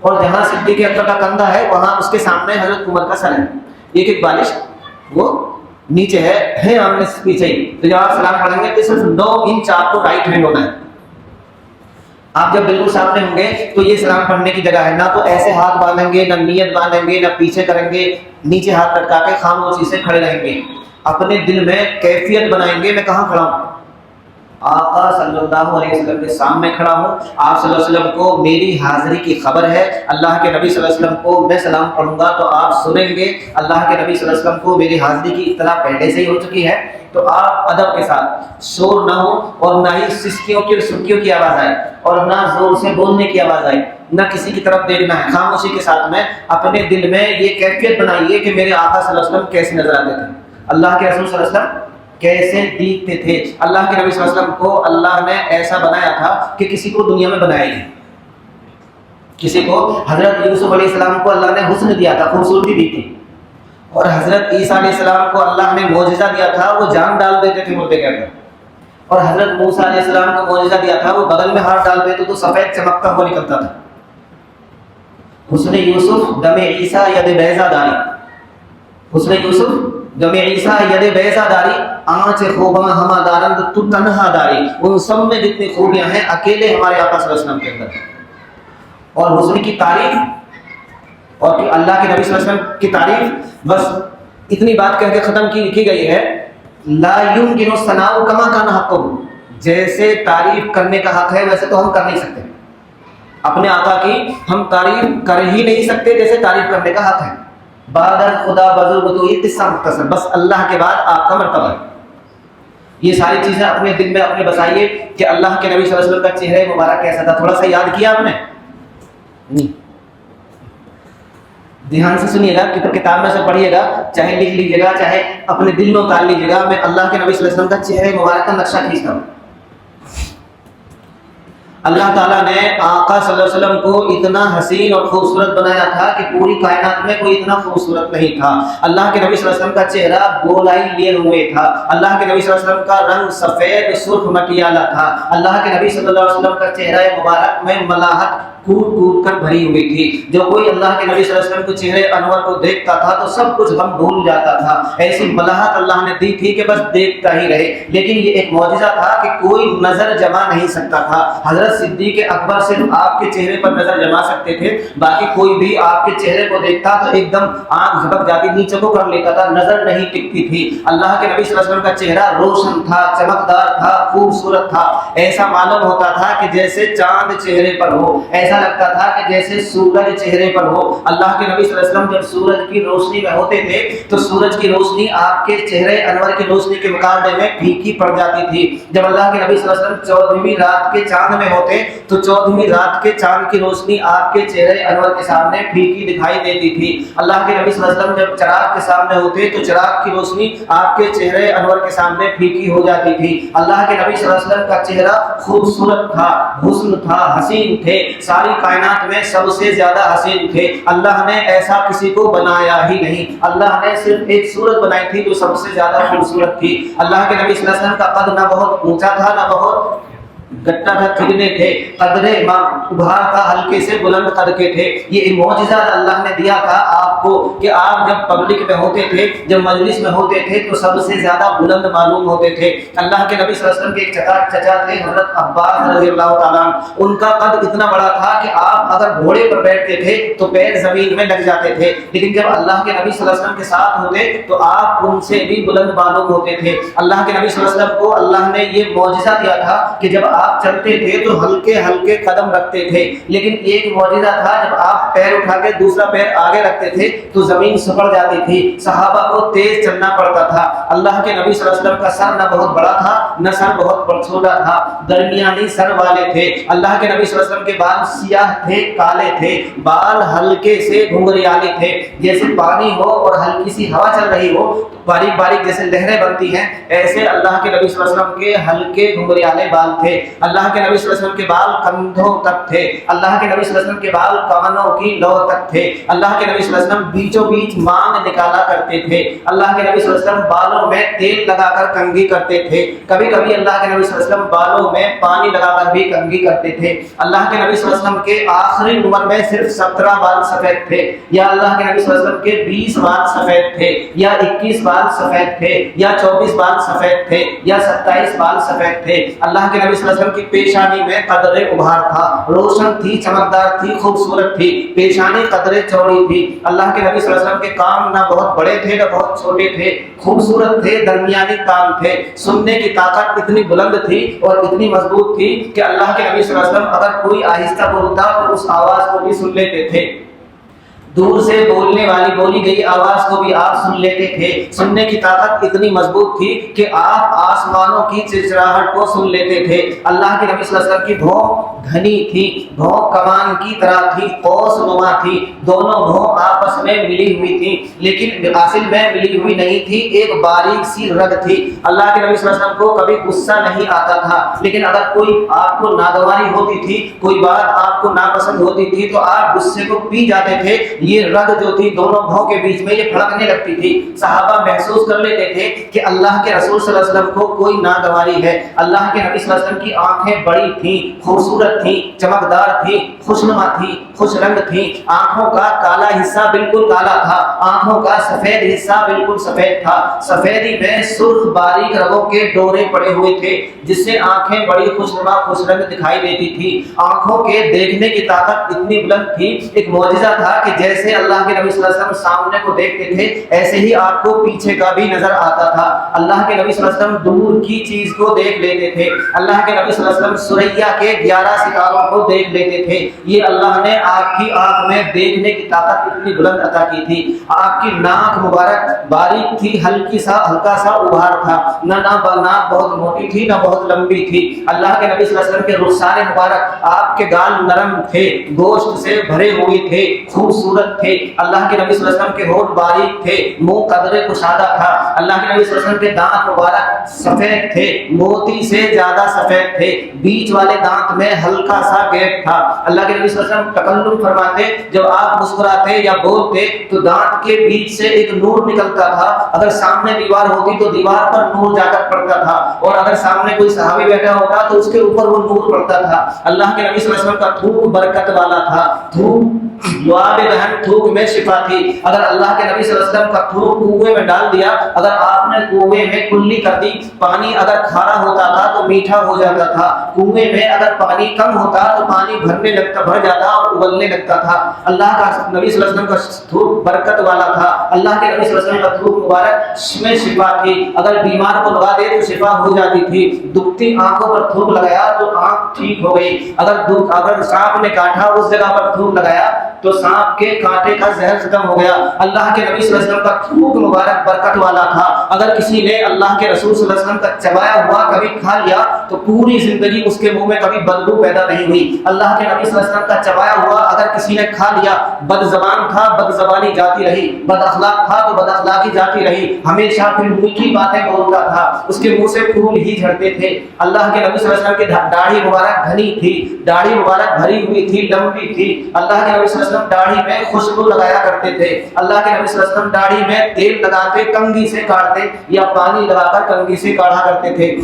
Speaker 1: اور جہاں صدیق اکبر کا کندھا ہے وہاں اس کے سامنے حضرت عمر کا سر ہے. ایک بالش وہ نیچے ہے آمنے سے پیچھے ہی. تو جب آپ سلام پڑھیں گے تو صرف 9 انچ آپ کو رائٹ ہینڈ ہونا ہے. آپ جب بالکل سامنے ہوں گے تو یہ سلام پڑھنے کی جگہ ہے. نہ تو ایسے ہاتھ باندھیں گے، نہ نیت باندھیں گے، نہ پیچھے کریں گے، نیچے ہاتھ لٹکا کے خاموشی سے کھڑے رہیں گے. اپنے دل میں کیفیت بنائیں گے، میں کہاں کھڑا ہوں؟ آقا صلی اللہ علیہ وسلم کے سامنے کھڑا ہوں. آپ صلی اللہ علیہ وسلم کو میری حاضری کی خبر ہے. اللہ کے نبی صلی اللہ علیہ وسلم کو میں سلام پڑھوں گا تو آپ سنیں گے. اللہ کے نبی صلی اللہ علیہ وسلم کو میری حاضری کی اطلاع پہلے سے ہی ہو چکی ہے. تو آپ ادب کے ساتھ، شور نہ ہو اور نہ ہی سسکیوں کی اور سکیوں کی آواز آئے اور نہ زور سے بولنے کی آواز آئے، نہ کسی کی طرف دیکھنا ہے. خاموشی کے ساتھ میں اپنے دل میں یہ کیفیت بنائیے کہ میرے آقا صلی اللہ علیہ وسلم کیسے نظر آتے تھے، اللہ کے رسول صلی اللہ علیہ وسلم کیسے دیکھتے تھے. اللہ کے نبی صلی اللہ علیہ وسلم کو اللہ نے ایسا بنایا تھا کہ کسی کو دنیا میں بنایا نہیں. کسی کو حضرت یوسف علیہ السلام کو اللہ نے حسن دیا تھا، خوبصورتی دی تھی، اور حضرت عیسیٰ علیہ السلام کو اللہ نے معجزہ دیا تھا، وہ جان ڈال دیتے تھے مردے کے اندر. اور حضرت موسیٰ علیہ السلام کو معجزہ دیا تھا، وہ بغل میں ہاتھ ڈال دیتے تو سفید چمکتا ہوا نکلتا تھا. حسن یوسف دم عیسیٰ ید بیضا داری، حسن یوسف دم عیسیٰ ید بیضا داری، آنچ خوباں ہما دارند تو تنہا داری. ان سب میں جتنی خوبیاں ہیں اکیلے ہمارے آقا صلی اللہ علیہ وسلم کے اندر. اور حسن کی تعریف اور اللہ کے نبی صلی اللہ علیہ وسلم کی تعریف بس اتنی بات کہہ کے ختم کی گئی ہے. لا یمکن الثناء کما کان حقہ، جیسے تعریف کرنے کا حق ہے ویسے تو ہم کر نہیں سکتے. اپنے آقا کی ہم تعریف کر ہی نہیں سکتے جیسے تعریف کرنے کا حق ہے. بعد خدا بزرگ تو یہ قصہ مختصر، بس اللہ کے بعد آپ کا مرتبہ ہے. یہ ساری چیزیں اپنے دل میں اپنے بسائیے کہ اللہ کے نبی صلی اللہ علیہ وسلم کا چہرہ مبارک کیسا تھا. تھوڑا سا یاد کیا آپ نے؟ نہیں. دھیان سے سنیے گا، کتاب میں سے پڑھیے گا، چاہے لکھ لیجیے گا، چاہے اپنے دل میں اتار لیجیے گا. میں اللہ کے نبی صلی اللہ علیہ وسلم کا چہرہ مبارک کا نقشہ کھینچتا ہوں. اللہ تعالیٰ نے آقا صلی اللہ علیہ وسلم کو اتنا حسین اور خوبصورت بنایا تھا کہ پوری کائنات میں کوئی اتنا خوبصورت نہیں تھا. اللہ کے نبی صلی اللہ علیہ وسلم کا چہرہ گولائی لیے ہوئے تھا. اللہ کے نبی صلی اللہ علیہ وسلم کا رنگ سفید سرخ مٹیالہ تھا. اللہ کے نبی صلی اللہ علیہ وسلم کا چہرہ مبارک میں ملاحت کود کود کر بھری ہوئی تھی. جو کوئی اللہ کے نبی صلی اللہ علیہ وسلم کے چہرے انور کو دیکھتا تھا تو سب کچھ غم بھول جاتا تھا. ایسی ملاحت اللہ نے دی تھی کہ بس دیکھتا ہی رہے. لیکن یہ ایک معجزہ تھا کہ کوئی نظر جما نہیں سکتا تھا. حضرت صدیق اکبر صرف آپ کے چہرے پر نظر جما سکتے تھے. باقی کوئی بھی آپ کے چہرے کو دیکھتا تو ایک دم آنکھ جھپک جاتی, نیچے کو کر لیتا تھا, نظر نہیں ٹکتی تھی. اللہ کے نبی صلی اللہ علیہ وسلم کا چہرہ روشن تھا, چمکدار تھا, خوبصورت تھا. ایسا معلوم ہوتا تھا کہ جیسے چاند چہرے پر ہو, ایسا لگتا تھا کہ جیسے سورج چہرے پر ہو. اللہ کے نبی صلی اللہ علیہ وسلم جب سورج کی روشنی میں ہوتے تھے تو سورج کی روشنی آپ کے چہرے انور کی روشنی کے مقابلے میں پھیکی پڑ جاتی تھی. جب اللہ کے نبی صلی اللہ علیہ وسلم 14ویں رات کے چاند میں ہوتے تو 14ویں رات کے چاند کی روشنی آپ کے چہرے انور کے سامنے پھیکی دکھائی دیتی تھی. اللہ کے نبی صلی اللہ علیہ وسلم جب چراغ کے سامنے ہوتے تو چراغ کی روشنی آپ کے چہرے انور کے سامنے پھیکی ہو جاتی تھی. اللہ کے نبی صلی اللہ علیہ وسلم کا چہرہ خوبصورت تھا, حسن تھا, حسین تھے, ساری کائنات میں سب سے زیادہ حسین تھے. اللہ نے ایسا کسی کو بنایا ہی نہیں. اللہ نے صرف ایک صورت بنائی تھی جو سب سے زیادہ خوبصورت تھی. اللہ کے نبی صلی اللہ علیہ وسلم کا قد نہ بہت اونچا تھا نہ بہت گٹا تھا, تھکنے تھے, قدرے ابھار تھا, ہلکے سے بلند قد کے تھے. یہ معجزہ اللہ نے دیا تھا آپ کو کہ آپ جب پبلک میں ہوتے تھے, جب مجلس میں ہوتے تھے تو سب سے زیادہ بلند معلوم ہوتے تھے. اللہ کے نبی صلی اللہ علیہ وسلم کے ایک چچا تھے حضرت عباس رضی اللہ تعالیٰ, ان کا قد اتنا بڑا تھا کہ آپ اگر گھوڑے پر بیٹھتے تھے تو پیر زمین میں لگ جاتے تھے. لیکن جب اللہ کے نبی صلی اللہ علیہ وسلم کے ساتھ ہوتے تو آپ ان سے بھی بلند معلوم ہوتے تھے. اللہ کے نبی صلی اللہ علیہ وسلم کو اللہ نے یہ معجزہ دیا تھا کہ جب آپ چلتے تھے تو ہلکے ہلکے قدم رکھتے تھے. لیکن ایک معجزہ تھا, جب آپ پیر اٹھا کے دوسرا پیر آگے رکھتے تھے تو زمین سکڑ جاتی تھی. صحابہ کو تیز چلنا پڑتا تھا. اللہ کے نبی صلی اللہ علیہ وسلم کا سر نہ بہت بڑا تھا نہ سر بہت چھوٹا تھا, درمیانی سر والے تھے. اللہ کے نبی صلی اللہ علیہ وسلم کے بال سیاہ تھے, کالے تھے, بال ہلکے سے گھنگریالے تھے. جیسے پانی ہو اور ہلکی سی ہوا چل رہی ہو باریک باریک جیسے لہریں بنتی ہیں, ایسے اللہ کے نبی صلی اللہ علیہ وسلم کے ہلکے گھنگریالے بال تھے. اللہ کے نبی صلی اللہ علیہ وسلم کے بال کندھوں تک تھے. اللہ کے نبی صلی اللہ علیہ وسلم کے بال کانوں کی لو تک تھے. اللہ کے نبی صلی اللہ علیہ وسلم بیچوں بیچ مانگ نکالا کرتے تھے. اللہ کے نبی صلی اللہ علیہ وسلم بالوں میں تیل لگا کر کنگھی کرتے تھے. کبھی کبھی اللہ کے نبی صلی اللہ علیہ وسلم بالوں میں پانی لگا کر بھی کنگھی کرتے تھے. اللہ کے نبی صلی اللہ علیہ وسلم کے آخری عمر میں صرف 17 بال سفید تھے, یا اللہ کے نبی صلی اللہ علیہ وسلم کے 20 بال سفید تھے, یا 21 بال سفید تھے, یا 24 بال سفید تھے, یا 27 بال سفید تھے. اللہ کے نبی صلی اللہ علیہ وسلم کی پیشانی میں قدرے ابھار تھا, روشن تھی, چمکدار تھی, خوبصورت تھی. پیشانی قدرے چوڑی تھی. اللہ کے نبی صلی اللہ علیہ وسلم کے کان نہ بہت بڑے تھے نہ بہت چھوٹے تھے, خوبصورت تھے, درمیانی کان تھے. سننے کی طاقت اتنی بلند تھی اور اتنی مضبوط تھی کہ اللہ کے نبی صلی اللہ علیہ وسلم اگر کوئی آہستہ بولتا تو اس آواز کو بھی سن لیتے تھے. دور سے بولنے والی بولی گئی آواز کو بھی آپ سن لیتے تھے. سننے کی طاقت اتنی مضبوط تھی کہ آپ آسمانوں کی چرچراہٹ کو سن لیتے تھے. اللہ کے نبی صلی اللہ علیہ وسلم کی بھونک گھنی تھی, بھونک کمان کی طرح تھی, قوس نما تھی. دونوں بھونک آپس میں ملی ہوئی تھی لیکن اصل میں ملی ہوئی نہیں تھی, ایک باریک سی رگ تھی. اللہ کے نبی صلی اللہ علیہ وسلم کو کبھی غصہ نہیں آتا تھا, لیکن اگر کوئی آپ کو ناگواری ہوتی تھی, کوئی بات آپ کو ناپسند ہوتی تھی تو آپ غصے کو پی جاتے تھے. یہ رگ جو تھی دونوں بھوں کے بیچ میں یہ پھڑکنے لگتی تھی. صحابہ محسوس کر لیتے تھے کہ اللہ کے رسول صلی اللہ علیہ وسلم کو کوئی ناگواری ہے. اللہ کے نبی صلی اللہ علیہ وسلم کی آنکھیں بڑی تھیں, خوبصورت تھیں, چمکدار تھیں, خوشنما تھیں, خوش رنگ تھیں. آنکھوں کا کالا حصہ بالکل کالا تھا, آنکھوں کا سفید حصہ بالکل سفید تھا. سفیدی میں سرخ باریک رگوں کے ڈورے پڑے ہوئے تھے جس سے آنکھیں بڑی خوشنما خوش رنگ دکھائی دیتی تھی. آنکھوں کے دیکھنے کی طاقت اتنی بلند تھی, ایک معجزہ تھا کہ جیسے اللہ کے نبی صلی اللہ علیہ وسلم سامنے کو دیکھتے تھے ایسے ہی آپ کو پیچھے کا بھی نظر آتا تھا. اللہ کے نبی صلی اللہ علیہ وسلم دور کی چیز کو دیکھ لیتے تھے. اللہ کے نبی صلی اللہ علیہ وسلم سریا کے 11 ستاروں کو دیکھ لیتے تھے. یہ اللہ نے آپ کی آنکھ میں دیکھنے کی طاقت اتنی بلند عطا کی تھی. آپ کی ناک مبارک باریک تھی, ہلکا سا ابھار تھا, نہ ناک بہت موٹی تھی نہ بہت لمبی تھی. اللہ کے نبی صلی اللہ علیہ وسلم کے رخسار مبارک, آپ کے گال نرم تھے, گوشت سے بھرے ہوئے تھے, خوبصورت خوبصورت تھے، اللہ کے نبی صلی اللہ علیہ وسلم کے ہونٹ باریک تھے، منہ قدر کشادہ تھا، اللہ کے نبی صلی اللہ علیہ وسلم کے دانت مبارک سفید تھے، موتی سے زیادہ سفید تھے، بیچ والے دانت میں ہلکا سا گیپ تھا۔ اللہ کے نبی صلی اللہ علیہ وسلم تکلم فرماتے، جب آپ مسکراتے یا بولتے تو دانت کے بیچ سے ایک نور نکلتا تھا، اگر سامنے دیوار ہوتی تو دیوار پر نور جا کر پڑتا تھا، اور اگر سامنے کوئی صحابی بیٹھا ہوتا تو اس کے اوپر وہ نور پڑتا تھا۔ اللہ کے نبی صلی اللہ علیہ وسلم کا تھوک برکت والا تھا، تھوک لعاب دہن، تھوک میں شفا تھی۔ اگر اللہ کے نبی صلی اللہ علیہ وسلم کا تھوک کنویں میں ڈال دیا، اگر آپ نے کنویں میں کلی کر دی، پانی اگر کھارا ہوتا تھا تو میٹھا ہو جاتا تھا، کنویں میں اگر پانی کم ہوتا تو پانی بھر جاتا اور ابلنے لگتا تھا۔ اللہ کا نبی صلی اللہ علیہ وسلم کا تھوک برکت والا تھا، اللہ کے نبی صلی اللہ علیہ وسلم کا تھوک مبارک میں شفا تھی، اگر بیمار کو لگا دے تو شفا ہو جاتی تھی، دکھتی آنکھوں پر تھوک لگایا تو آنکھ ٹھیک ہو گئی، اگر سانپ نے کاٹا اس جگہ پر تھوک لگایا تو سانپ کے کانٹے کا زہر ختم ہو گیا۔ اللہ کے نبی صلی اللہ علیہ وسلم کا تھوک مبارک برکت والا تھا، اگر کسی نے اللہ کے رسول صلی اللہ علیہ وسلم کا چبایا ہوا کبھی کھا لیا تو پوری زندگی اس کے منہ میں کبھی بدبو پیدا نہیں ہوئی۔ اللہ کے نبی صلی اللہ علیہ وسلم کا چبایا ہوا اگر کسی نے کھا لیا، بد زبان تھا بد زبانی جاتی رہی، بد اخلاق تھا تو بد اخلاقی جاتی رہی، ہمیشہ پھر میٹھی باتیں بولتا تھا، اس کے منہ سے پھول ہی جھڑتے تھے۔ اللہ کے نبی صلی اللہ علیہ وسلم کی داڑھی مبارک گھنی تھی، داڑھی مبارک بھری ہوئی تھی، لمبی تھی، اللہ کے نبی صلی اللہ علیہ وسلم داڑھی میں خوشبو لگایا کرتے تھے، اللہ کے نبی صلی اللہ علیہ وسلم داڑھی میں تیل لگاتے کنگھی سے کاٹتے یا پانی لگا کر کنگھی سے کاڑھا کرتے تھے۔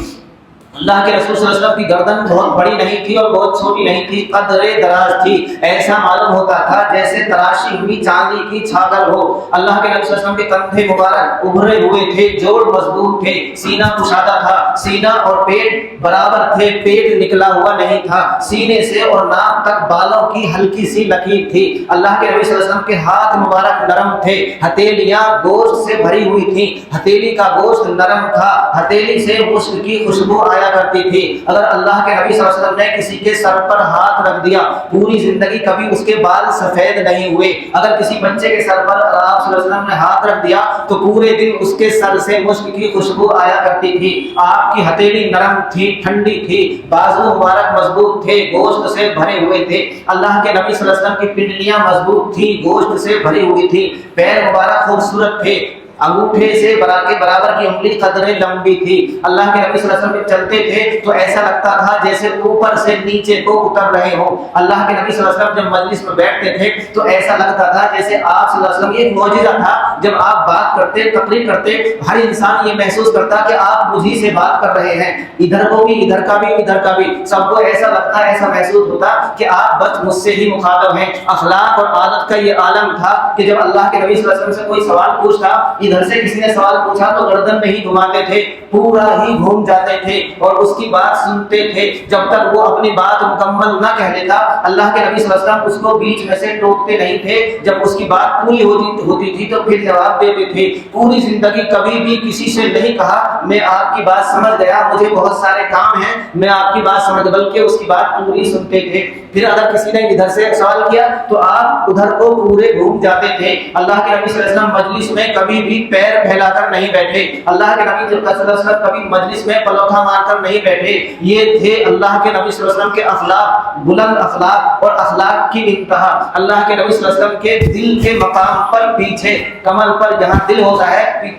Speaker 1: اللہ کے رسول صلی اللہ علیہ وسلم کی گردن بہت بڑی نہیں تھی اور بہت چھوٹی نہیں تھی، قدر دراز تھی، ایسا معلوم ہوتا تھا جیسے تراشی ہوئی چاندی کی چھاگل ہو۔ اللہ کے نبی صلی اللہ علیہ وسلم کے کندھے مبارک ابھرے ہوئے تھے، جوڑ مضبوط تھے، سینہ کشادہ تھا، سینہ اور پیٹ برابر تھے، پیٹ نکلا ہوا نہیں تھا، سینے سے اور ناک تک بالوں کی ہلکی سی لکیر تھی۔ اللہ کے نبی صلی اللہ علیہ وسلم کے ہاتھ مبارک نرم تھے، ہتھیلیاں گوشت سے بھری ہوئی تھیں، ہتھیلی کا گوشت نرم تھا، ہتھیلی سے مشک کی خوشبو آیا کرتی تھی۔ اگر اللہ کے نبی صلی اللہ علیہ وسلم نے کسی کے سر پر ہاتھ رکھ دیا، پوری زندگی کبھی اس کے بال سفید نہیں ہوئے۔ اگر کسی بچے کے سر پر آپ صلی اللہ علیہ وسلم نے ہاتھ رکھ دیا تو پورے دن اس کے سر سے مشک کی خوشبو آیا کرتی تھی۔ آپ کی ہتھیلی نرم تھی، ٹھنڈی تھی، بازو مبارک مضبوط تھے، گوشت سے بھرے ہوئے تھے۔ اللہ کے نبی صلی اللہ علیہ وسلم کی پنڈلیاں مضبوط تھی، گوشت سے بھری ہوئی تھی، پیر مبارک خوبصورت تھے، انگوٹھے سے برابر کی انگلی قدرے لمبی تھی۔ اللہ کے نبی صلی اللہ علیہ وسلم چلتے تھے تو ایسا لگتا تھا جیسے اوپر سے نیچے کو اتر رہے ہوں۔ اللہ کے نبی صلی اللہ علیہ وسلم جب مجلس میں بیٹھتے تھے تو ایسا لگتا تھا جیسے آپ صلی اللہ علیہ وسلم، یہ ایک معجزہ تھا، جب آپ بات کرتے تقریر کرتے ہر انسان یہ محسوس کرتا کہ آپ مجھے سے بات کر رہے ہیں، ادھر کو بھی، ادھر کا بھی، ادھر کا بھی، سب کو ایسا لگتا، ایسا محسوس ہوتا کہ آپ بس مجھ سے ہی مخاطب ہیں۔ اخلاق اور عادت کا یہ عالم تھا کہ جب اللہ کے نبی صلی اللہ علیہ وسلم سے کوئی سوال پوچھتا، ادھر سے کسی نے سوال پوچھا تو گردن نہیں گھماتے تھے، پورا ہی گھوم جاتے تھے اور اس کی بات سنتے تھے جب تک وہ اپنی بات مکمل نہ کہہ لیتا۔ اللہ کے نبی صلی اللہ علیہ وسلم اس کو بیچ میں سے ٹوکتے نہیں تھے، جب اس کی بات پوری ہوتی تھی تو پھر جواب دیتے تھے۔ پوری زندگی کبھی بھی کسی سے نہیں کہا میں آپ کی بات سمجھ گیا، مجھے بہت سارے کام ہیں، میں آپ کی بات سمجھ، بلکہ اس کی بات پوری سنتے تھے۔ پھر اگر کسی نے ادھر سے سوال کیا تو آپ ادھر کو پورے گھوم جاتے تھے۔ اللہ کے نبی صلی اللہ علیہ وسلم مجلس میں کبھی بھی پیر پھیلا کر نہیں بیٹھے، اللہ کے نبی صلی اللہ علیہ وسلم کبھی مجلس میں پلوٹھا مار کر نہیں بیٹھے۔ یہ تھے اللہ کے نبی صلی اللہ علیہ وسلم کے اخلاق، بلند اخلاق اور اخلاق کی انتہا۔ اللہ کے نبی صلی اللہ علیہ وسلم کے دل کے مقام پر پیچھے کمر پر جہاں دل ہوتا ہے،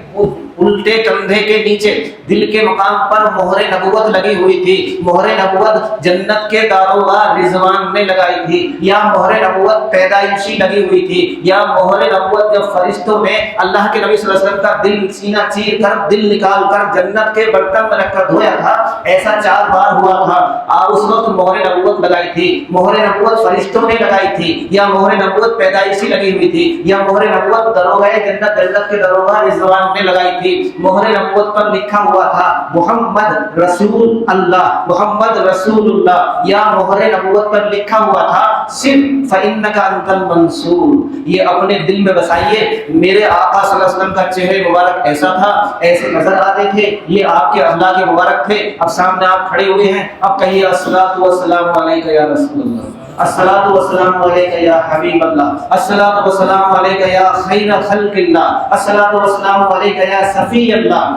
Speaker 1: الٹے کندھے کے نیچے دل کے مقام پر مہر نبوت لگی ہوئی تھی۔ مہر نبوت جنت کے داروغہ رضوان نے لگائی تھی، یا مہر نبوت پیدائشی لگی ہوئی تھی، یا مہر نبوت جب فرشتوں نے اللہ کے نبی صلی اللہ علیہ وسلم کا دل سینہ چیر کر دل نکال کر جنت کے برتن میں رکھ کر دھویا تھا، ایسا 4 بار ہوا تھا۔ اس وقت مہر نبوت لگائی تھی، مہر نبوت فرشتوں نے لگائی تھی، یا مہر نبوت پیدائشی لگی ہوئی تھی، یا مہر نبوت داروغہ جنت کے داروغہ رضوان نے لگائی تھی۔ مہر نبوت پر لکھا ہوا تھا محمد رسول اللہ، محمد رسول اللہ، یا مہر نبوت پر لکھا ہوا تھا صرف فإنک انت المنصور۔ یہ اپنے دل میں بسائیے، میرے آقا صلی اللہ علیہ وسلم کا چہرے مبارک ایسا تھا، ایسے نظر آتے تھے، یہ آپ کے اخلاق مبارک تھے۔ اب سامنے آپ کھڑے ہوئے ہیں، اب کہیے الصلاۃ والسلام علیک یا رسول اللہ، الصلاۃ والسلام علیک یا حبیب اللہ، الصلاۃ والسلام علیک یا خیر خلق اللہ، الصلاۃ والسلام علیک یا صفی اللہ،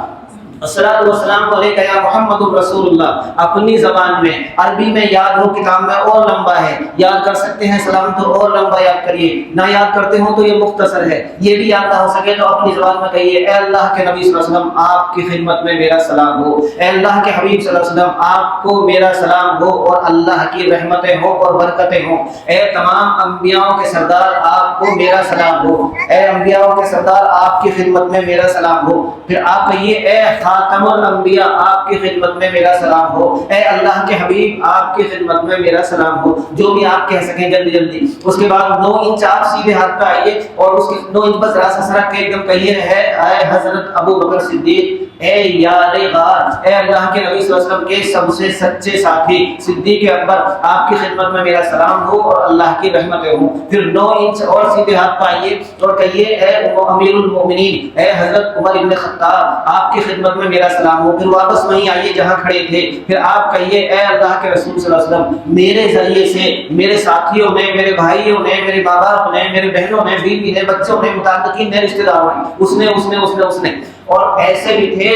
Speaker 1: الصلاۃ والسلام علیک یا محمد الرسول اللہ، اپنی زبان میں عربی میں یاد ہو، کتاب میں اور لمبا ہے، یاد کر سکتے ہیں سلام تو اور لمبا یاد کریے، نہ یاد کرتے ہو تو یہ مختصر ہے، یہ بھی یاد نہ ہو سکے تو اپنی زبان میں کہیے اے اللہ کے نبی صلی اللہ علیہ وسلم آپ کی خدمت میں میرا سلام ہو، اے اللہ کے حبیب صلی اللہ علیہ وسلم آپ کو میرا سلام ہو اور اللہ کی رحمتیں ہوں اور برکتیں ہوں، اے تمام انبیاء کے سردار آپ کو میرا سلام ہو، اے انبیاء کے سردار آپ کی خدمت میں میرا سلام ہو، پھر آپ کہیے اے خاتم الانبیاء آپ کی خدمت میں میرا سلام ہو، اے اللہ کے حبیب آپ کی خدمت میں میرا سلام ہو، جو بھی آپ کہہ سکیں جلدی جلدی۔ اس کے بعد 9 انچ آپ سیدھے ہاتھ پہ آئیے اور اس کے 9 انچ پر ذرا سا سرک کے ایک دم کہیے ہے اے حضرت ابو بکر صدیق، اے یار غار، اے اللہ کے نبی صلی اللہ علیہ وسلم کے سب سے سچے ساتھی صدیق اکبر آپ کی خدمت میں میرا سلام ہو اور اللہ کی رحمتیں ہوں۔ پھر 9 انچ اور سیدھے ہاتھ پہ آئیے اور کہیے اے امیر المومنین، اے حضرت عمر ابن خطاب آپ کی خدمت میں میرا سلام ہو۔ پھر واپس وہیں آئیے جہاں کھڑے تھے، پھر آپ کہیے اے اللہ کے رسول صلی اللہ علیہ وسلم میرے ذریعے سے میرے ساتھیوں نے، میرے بھائیوں نے، میرے ماں باپ نے، میرے بہنوں نے، بیوی نے، بچوں نے، متعلقین نے، رشتہ داروں نے، اس نے اور ایسے بھی تھے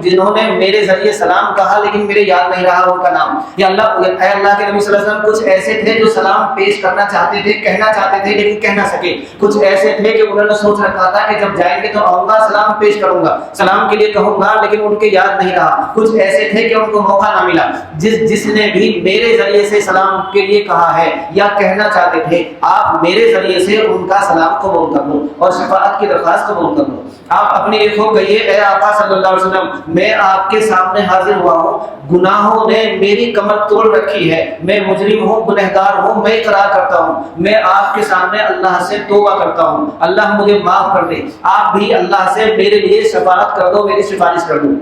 Speaker 1: جنہوں نے میرے ذریعے سلام کہا لیکن میرے یاد نہیں رہا ان کا نام۔ یا اللہ، اے اللہ کے نبی صلی اللہ علیہ وسلم کچھ ایسے تھے جو سلام پیش کرنا چاہتے تھے، کہنا چاہتے تھے لیکن کہہ نہ سکے، کچھ ایسے تھے کہ انہوں نے سوچ رکھا تھا کہ جب جائیں گے تو آؤں گا سلام پیش کروں گا، سلام کے لیے کہوں گا لیکن ان کے یاد نہیں رہا، کچھ ایسے تھے کہ ان کو موقع نہ ملا۔ جس نے بھی میرے ذریعے سے سلام کے لیے کہا ہے یا کہنا چاہتے تھے، آپ میرے ذریعے سے ان کا سلام قبول کر لو اور شفاعت کی درخواست قبول کر لو۔ آپ اپنی ایک ہو کہیے اے آقا صلی اللہ علیہ وسلم میں آپ کے سامنے حاضر ہوا ہوں، گناہوں نے میری کمر توڑ رکھی ہے، میں مجرم ہوں، گنہگار ہوں، میں اقرار کرتا ہوں، میں آپ کے سامنے اللہ سے توبہ کرتا ہوں، اللہ مجھے معاف کر دے، آپ بھی اللہ سے میرے لیے شفاعت کر دو، میری سفارش کر دو۔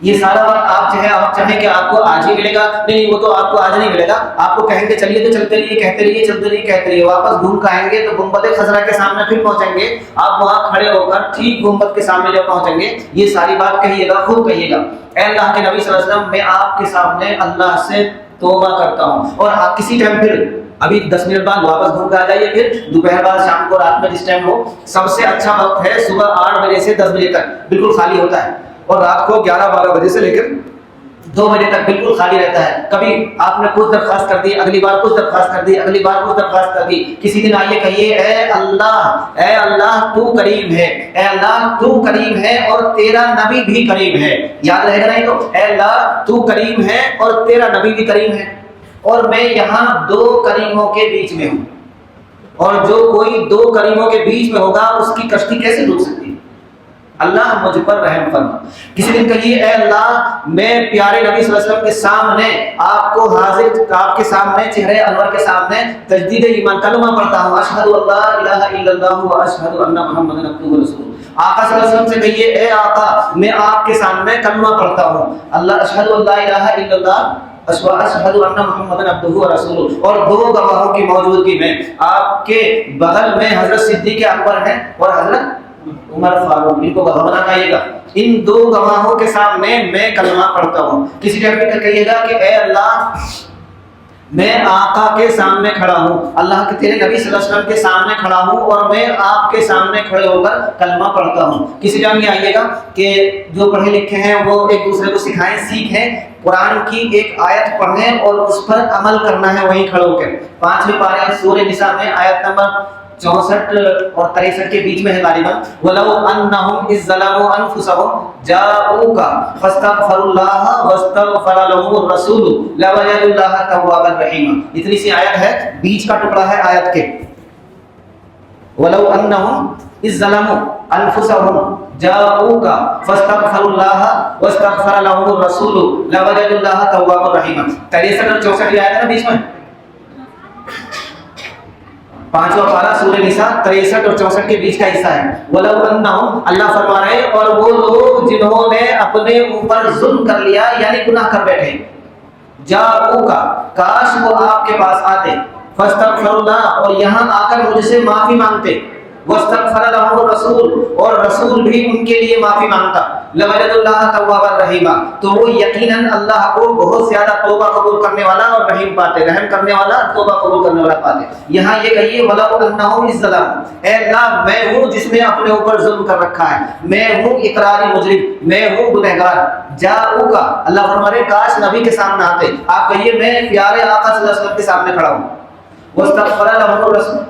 Speaker 1: یہ سارا وقت آپ چاہیں کہ آپ کو آج ہی ملے گا، نہیں وہ تو آپ کو آج نہیں ملے گا، آپ کو کہیں گے چلیے تو چلتے رہیے، کہتے رہیے، چلتے رہیے، کہتے رہیے، واپس گھوم کے آئیں گے تو گنبد خضرا کے سامنے پھر پہنچیں گے، آپ وہاں کھڑے ہو کر ٹھیک گنبد کے سامنے جب پہنچیں گے یہ ساری بات کہیے گا، خود کہیے گا اے اللہ کے نبی صلی اللہ علیہ وسلم میں آپ کے سامنے اللہ سے توبہ کرتا ہوں۔ اور آپ کسی ٹائم پھر ابھی 10 منٹ بعد واپس گھوم کے آ جائیے، پھر دوپہر بعد شام کو رات میں جس ٹائم ہو، سب سے اچھا وقت ہے صبح 8 بجے سے 10 بجے تک بالکل خالی ہوتا ہے، اور رات کو 11-12 بجے سے لے کر 2 بجے تک بالکل خالی رہتا ہے۔ کبھی آپ نے کچھ درخواست کر دی، اگلی بار کچھ درخواست کر دی، اگلی بار کچھ درخواست کر دی، کسی دن آئیے کہیے اے اللہ تو کریم ہے، اے اللہ تو کریم ہے اور تیرا نبی بھی کریم ہے، یاد رہے گا نہیں تو اے اللہ تو کریم ہے اور تیرا نبی بھی کریم ہے، اور میں یہاں 2 کریموں کے بیچ میں ہوں، اور جو کوئی 2 کریموں کے بیچ میں ہوگا اس کی کشتی کیسے ڈوب سکتی ہے، اللہ مجھ پر رحم فرما۔ کسی دن کہیے اے اللہ میں پیارے نبی صلی اللہ علیہ وسلم کے سامنے آپ کو حاضر، آپ کے سامنے چہرے انور کے سامنے تجدید ایمان کلمہ پڑھتا ہوں، اشہد ان لا الہ الا اللہ و اشہد ان محمد عبدہ و رسولہ۔ آقا صلی اللہ علیہ وسلم سے کہیے اے آقا میں آپ کے سامنے کلمہ پڑھتا ہوں، اللہ اشہد ان لا الہ الا اللہ اشہد ان محمد عبدہ و رسولہ، اور 2 گواہوں کی موجودگی میں آپ کے بغل میں حضرت صدیق اکبر ہیں اور حضرت عمر فاروق، ان کو گواہ بنا کہیے گا، ان 2 گواہوں کے سامنے میں کلمہ پڑھتا ہوں۔ کسی ٹائم پہ کہیے گا کہ اے اللہ میں آقا کے سامنے کھڑا ہوں، اللہ کے تیرے نبی صلی اللہ علیہ وسلم کے سامنے کھڑا ہوں اور میں آپ کے سامنے کھڑے ہو کر کلمہ پڑھتا ہوں۔ کسی ٹائم یہ آئیے گا کہ جو پڑھے لکھے ہیں وہ ایک دوسرے کو سکھائیں، سیکھیں، قرآن کی ایک آیت پڑھیں اور اس پر عمل کرنا ہے وہیں کھڑے ہو کے۔ 5ویں پارے سورہ نساء میں آیت نمبر 64 اور 63 کے بیچ میں ہے غالباً، وَلَوْ أَنَّهُمْ إِذْ ظَلَمُوا أَنفُسَهُمْ جَاءُوكَ فَاسْتَغْفَرُوا اللَّهَ وَاسْتَغْفَرَ لَهُمُ الرَّسُولُ لَوَجَدُوا اللَّهَ تَوَّابًا رَحِيمًا۔ اتنی سی آیت ہے، بیچ کا ٹکڑا ہے آیت کے، وَلَوْ أَنَّهُمْ إِذْ ظَلَمُوا أَنفُسَهُمْ جَاءُوكَ فَاسْتَغْفَرُوا اللَّهَ وَاسْتَغْفَرَ لَهُمُ الرَّسُولُ لَوَجَدُوا اللَّهَ تَوَّابًا رَحِيمًا۔ 63 اور 64 کی آیت ہے نا بیچ میں، 5واں پارہ سورہ نساء 63 اور 64 کے بیچ کا حصہ ہے۔ وَلَوْ أَنَّهُمْ، اللہ فرما رہے ہیں اور وہ لوگ جنہوں نے اپنے اوپر ظلم کر لیا یعنی گناہ کر بیٹھے، جَاءُوكَ کاش وہ آپ کے پاس آتے، فَاسْتَغْفِرُوا اللَّهَ اور یہاں آ کر مجھ سے معافی مانگتے، واستغفر لهم الرسول، اور رسول بھی ان کے لیے معافی مانگتا، لوجدوا اللہ توابا رحیما، تو وہ یقیناً اللہ کو بہت زیادہ توبہ قبول کرنے والا اور رحیم پاتے، رحم کرنے والا، توبہ قبول کرنے والا پاتے۔ یہاں یہ کہیے وَلَوْ أَنَّهُمْ إِذْ ظَلَمُوا، اے اللہ میں ہوں جس نے اپنے اوپر ظلم کر رکھا ہے، میں ہوں اقراری مجرم، میں ہوں گنہگار، جاؤ کا، اللہ فرماتے کاش نبی کے سامنے آتے، آپ کہیے میں پیارے آقا صلی اللہ علیہ وسلم کے سامنے کھڑا ہوں، واستغفر لهم الرسول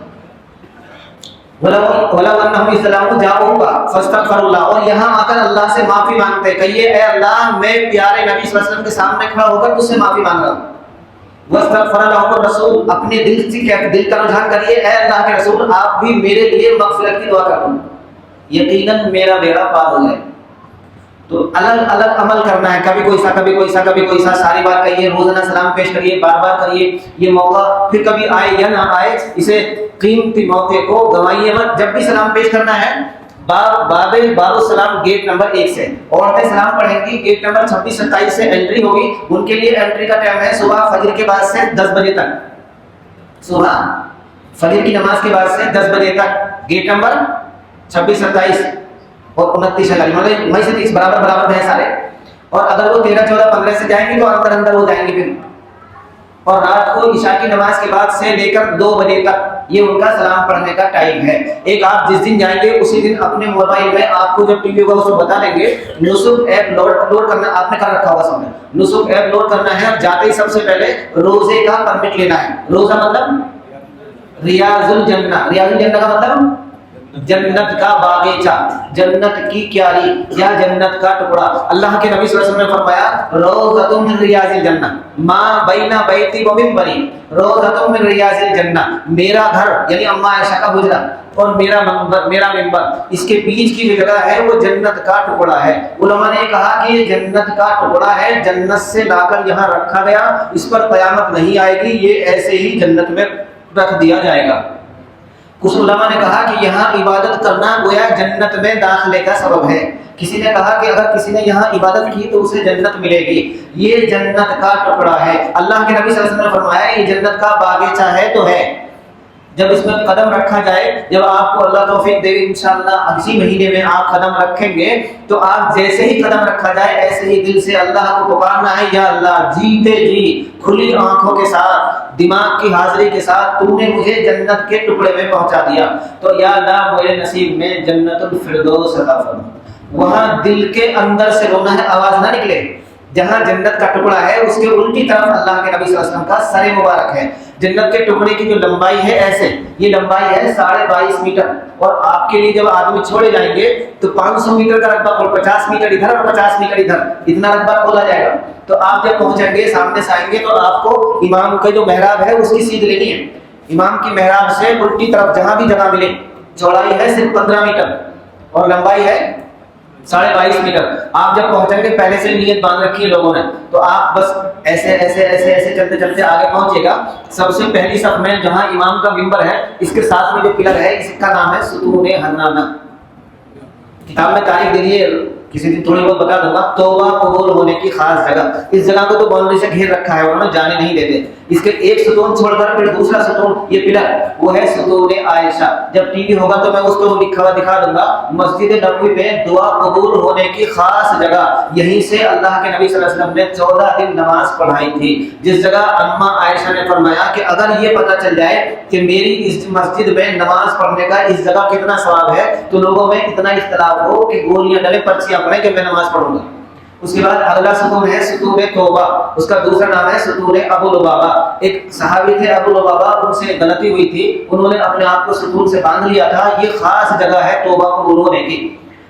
Speaker 1: وَلَوْ أَنَّهُمْ إِذْ ظَلَمُوا جَاءُوكَ فَاسْتَغْفَرُوا اللَّهَ، اور یہاں آ کر اللہ سے معافی مانگتے، کہیے اے اللہ میں پیارے نبی صلی اللہ علیہ وسلم کے سامنے کھڑا ہو کر تجھ سے معافی مانگ رہا ہوں۔ وَاسْتَغْفَرَ لَهُمُ الرَّسُولُ، اپنے دل سے دل کا رجحان کریے، اے اللہ کے رسول آپ بھی میرے لیے مغفرت کی دعا کرو، یقیناً میرا بیڑا پار ہو جائے۔ تو الگ الگ عمل کرنا ہے، کبھی کوئی سا کبھی کوئی سا کبھی کوئی سا، ساری بات کہیے، روزانہ سلام پیش کریے، بار بار کریے، یہ موقع پھر کبھی آئے یا نہ آئے، اسے قیمتی موقع کو گنوائیے مت۔ جب بھی سلام پیش کرنا ہے باب السلام گیٹ نمبر 1 سے، عورتیں سلام پڑھیں گی گیٹ نمبر 26 27 سے انٹری ہوگی، ان کے لیے انٹری کا ٹائم ہے صبح فجر کے بعد سے 10 بجے تک، صبح فجر کی نماز کے بعد سے 10 بجے تک، گیٹ نمبر 26 27 اور 29 مطلب مئی سے 30 برابر ہیں سارے، اور اگر وہ 13 14 15 سے جائیں گے تو اندر ہو جائیں گے پھر، اور رات کو عشاء کی نماز کے بعد سے لے کر 2 بجے تک یہ ان کا سلام پڑھنے کا ٹائم ہے۔ ایک آپ جس دن جائیں گے اسی دن اپنے موبائل میں آپ کو جب ٹی وی ہوگا اس کو بتا دیں گے نسک ایپ لوڈ کرنا، آپ نے کر رکھا ہوگا سب نے، نسک ایپ لوڈ کرنا ہے، اور جاتے ہی سب سے پہلے روزے کا پرمٹ لینا ہے۔ روزہ مطلب ریاض الجنہ، ریاض الجنہ کا مطلب جنت کا باغیچہ، جنت کی کیاری یا جنت کا ٹکڑا۔ اللہ کے نبی صلی اللہ علیہ وسلم نے فرمایا روضۃ من ریاض الجنہ ما بین بیتی و منبری، روضۃ من ریاض الجنہ، میرا گھر یعنی اماں عائشہ کا حجرہ اور میرا منبر، اس کے بیچ کی جو جگہ ہے وہ جنت کا ٹکڑا ہے۔ علماء نے کہا کہ یہ جنت کا ٹکڑا ہے، جنت سے لا کر یہاں رکھا گیا، اس پر قیامت نہیں آئے گی، یہ ایسے ہی جنت میں رکھ دیا جائے گا۔ کچھ علماء نے کہا کہ یہاں عبادت کرنا گویا جنت میں داخلے کا سبب ہے، کسی نے کہا کہ اگر کسی نے یہاں عبادت کی تو اسے جنت ملے گی، یہ جنت کا ٹکڑا ہے۔ اللہ کے نبی صلی اللہ علیہ وسلم نے فرمایا یہ جنت کا باغیچہ ہے تو ہے، جب اس میں قدم رکھا جائے، جب آپ کو اللہ توفیق دے انشاءاللہ اسی مہینے میں آپ قدم رکھیں گے تو آپ جیسے ہی قدم رکھا جائے ایسے ہی دل سے اللہ کو پکارنا ہے، یا اللہ جیتے جی کھلی آنکھوں کے ساتھ دماغ کی حاضری کے ساتھ تو نے مجھے جنت کے ٹکڑے میں پہنچا دیا، تو یا اللہ میرے نصیب میں جنت الفردوس عطا فرما۔ وہاں دل کے اندر سے رونا ہے، آواز نہ نکلے، جہاں جنت کا ٹکڑا ہے اس کے الٹی طرف اللہ کے نبی صلی اللہ علیہ وسلم کا سر مبارک ہے۔ جنت کے ٹکڑے کی جو لمبائی ہے ایسے، یہ لمبائی ہے 22.5 میٹر، اور آپ کے لیے جب آدمی چھوڑے جائیں گے تو 500 میٹر کا رقبہ، اور 50 میٹر ادھر اور 50 میٹر ادھر، اتنا رقبہ کھولا جائے گا۔ تو آپ جب پہنچیں گے سامنے سے آئیں گے تو آپ کو امام کا جو محراب ہے اس کی سیدھ لینی ہے، امام کی محراب سے الٹی طرف جہاں بھی جگہ ملے، چوڑائی ہے صرف 15 میٹر اور لمبائی ہے 22.5 میٹر۔ آپ جب پہنچیں گے پہلے سے نیت باندھ رکھی ہے لوگوں نے، تو آپ بس ایسے ایسے ایسے ایسے چلتے چلتے آگے پہنچے گا۔ سب سے پہلی صف میں جہاں امام کا منبر ہے اس کے ساتھ میں جو پلر ہے اس کا نام ہے ستون حنانہ۔ کتاب میں تاریخ دے دیے، کسی دن تھوڑی بہت بتا دوں گا۔ توبہ قبول ہونے کی خاص جگہ، اس جگہ کو تو باؤنڈری سے گھیر رکھا ہے، ورنہ جانے نہیں دیتے۔ اس کے ایک ستون چھوڑ کر پھر دوسرا ستون، یہ پلر وہ ہے ستون عائشہ۔ جب ٹی وی ہوگا تو میں اس کو لکھا ہوا دکھا دوں گا، مسجد نبوی میں دعا قبول ہونے کی خاص جگہ، یہیں سے اللہ کے نبی صلی اللہ علیہ وسلم نے 14 دن نماز پڑھائی تھی، جس جگہ اماں عائشہ نے فرمایا کہ اگر یہ پتہ چل جائے کہ میری اس مسجد میں نماز پڑھنے کا اس جگہ کتنا ثواب ہے تو لوگوں میں اتنا اختلاف ہو کہ گولیاں ڈلے، پرچیاں پڑھیں کہ میں نماز پڑھوں گا۔ اس کے بعد اگلا ستون ہے ستون توبہ، اس کا دوسرا نام ہے ستون ابو لبابہ۔ ایک صحابی تھے ابو لبابہ، ان سے غلطی ہوئی تھی، انہوں نے اپنے آپ کو ستون سے باندھ لیا تھا، یہ خاص جگہ ہے توبہ قبول ہونے کی۔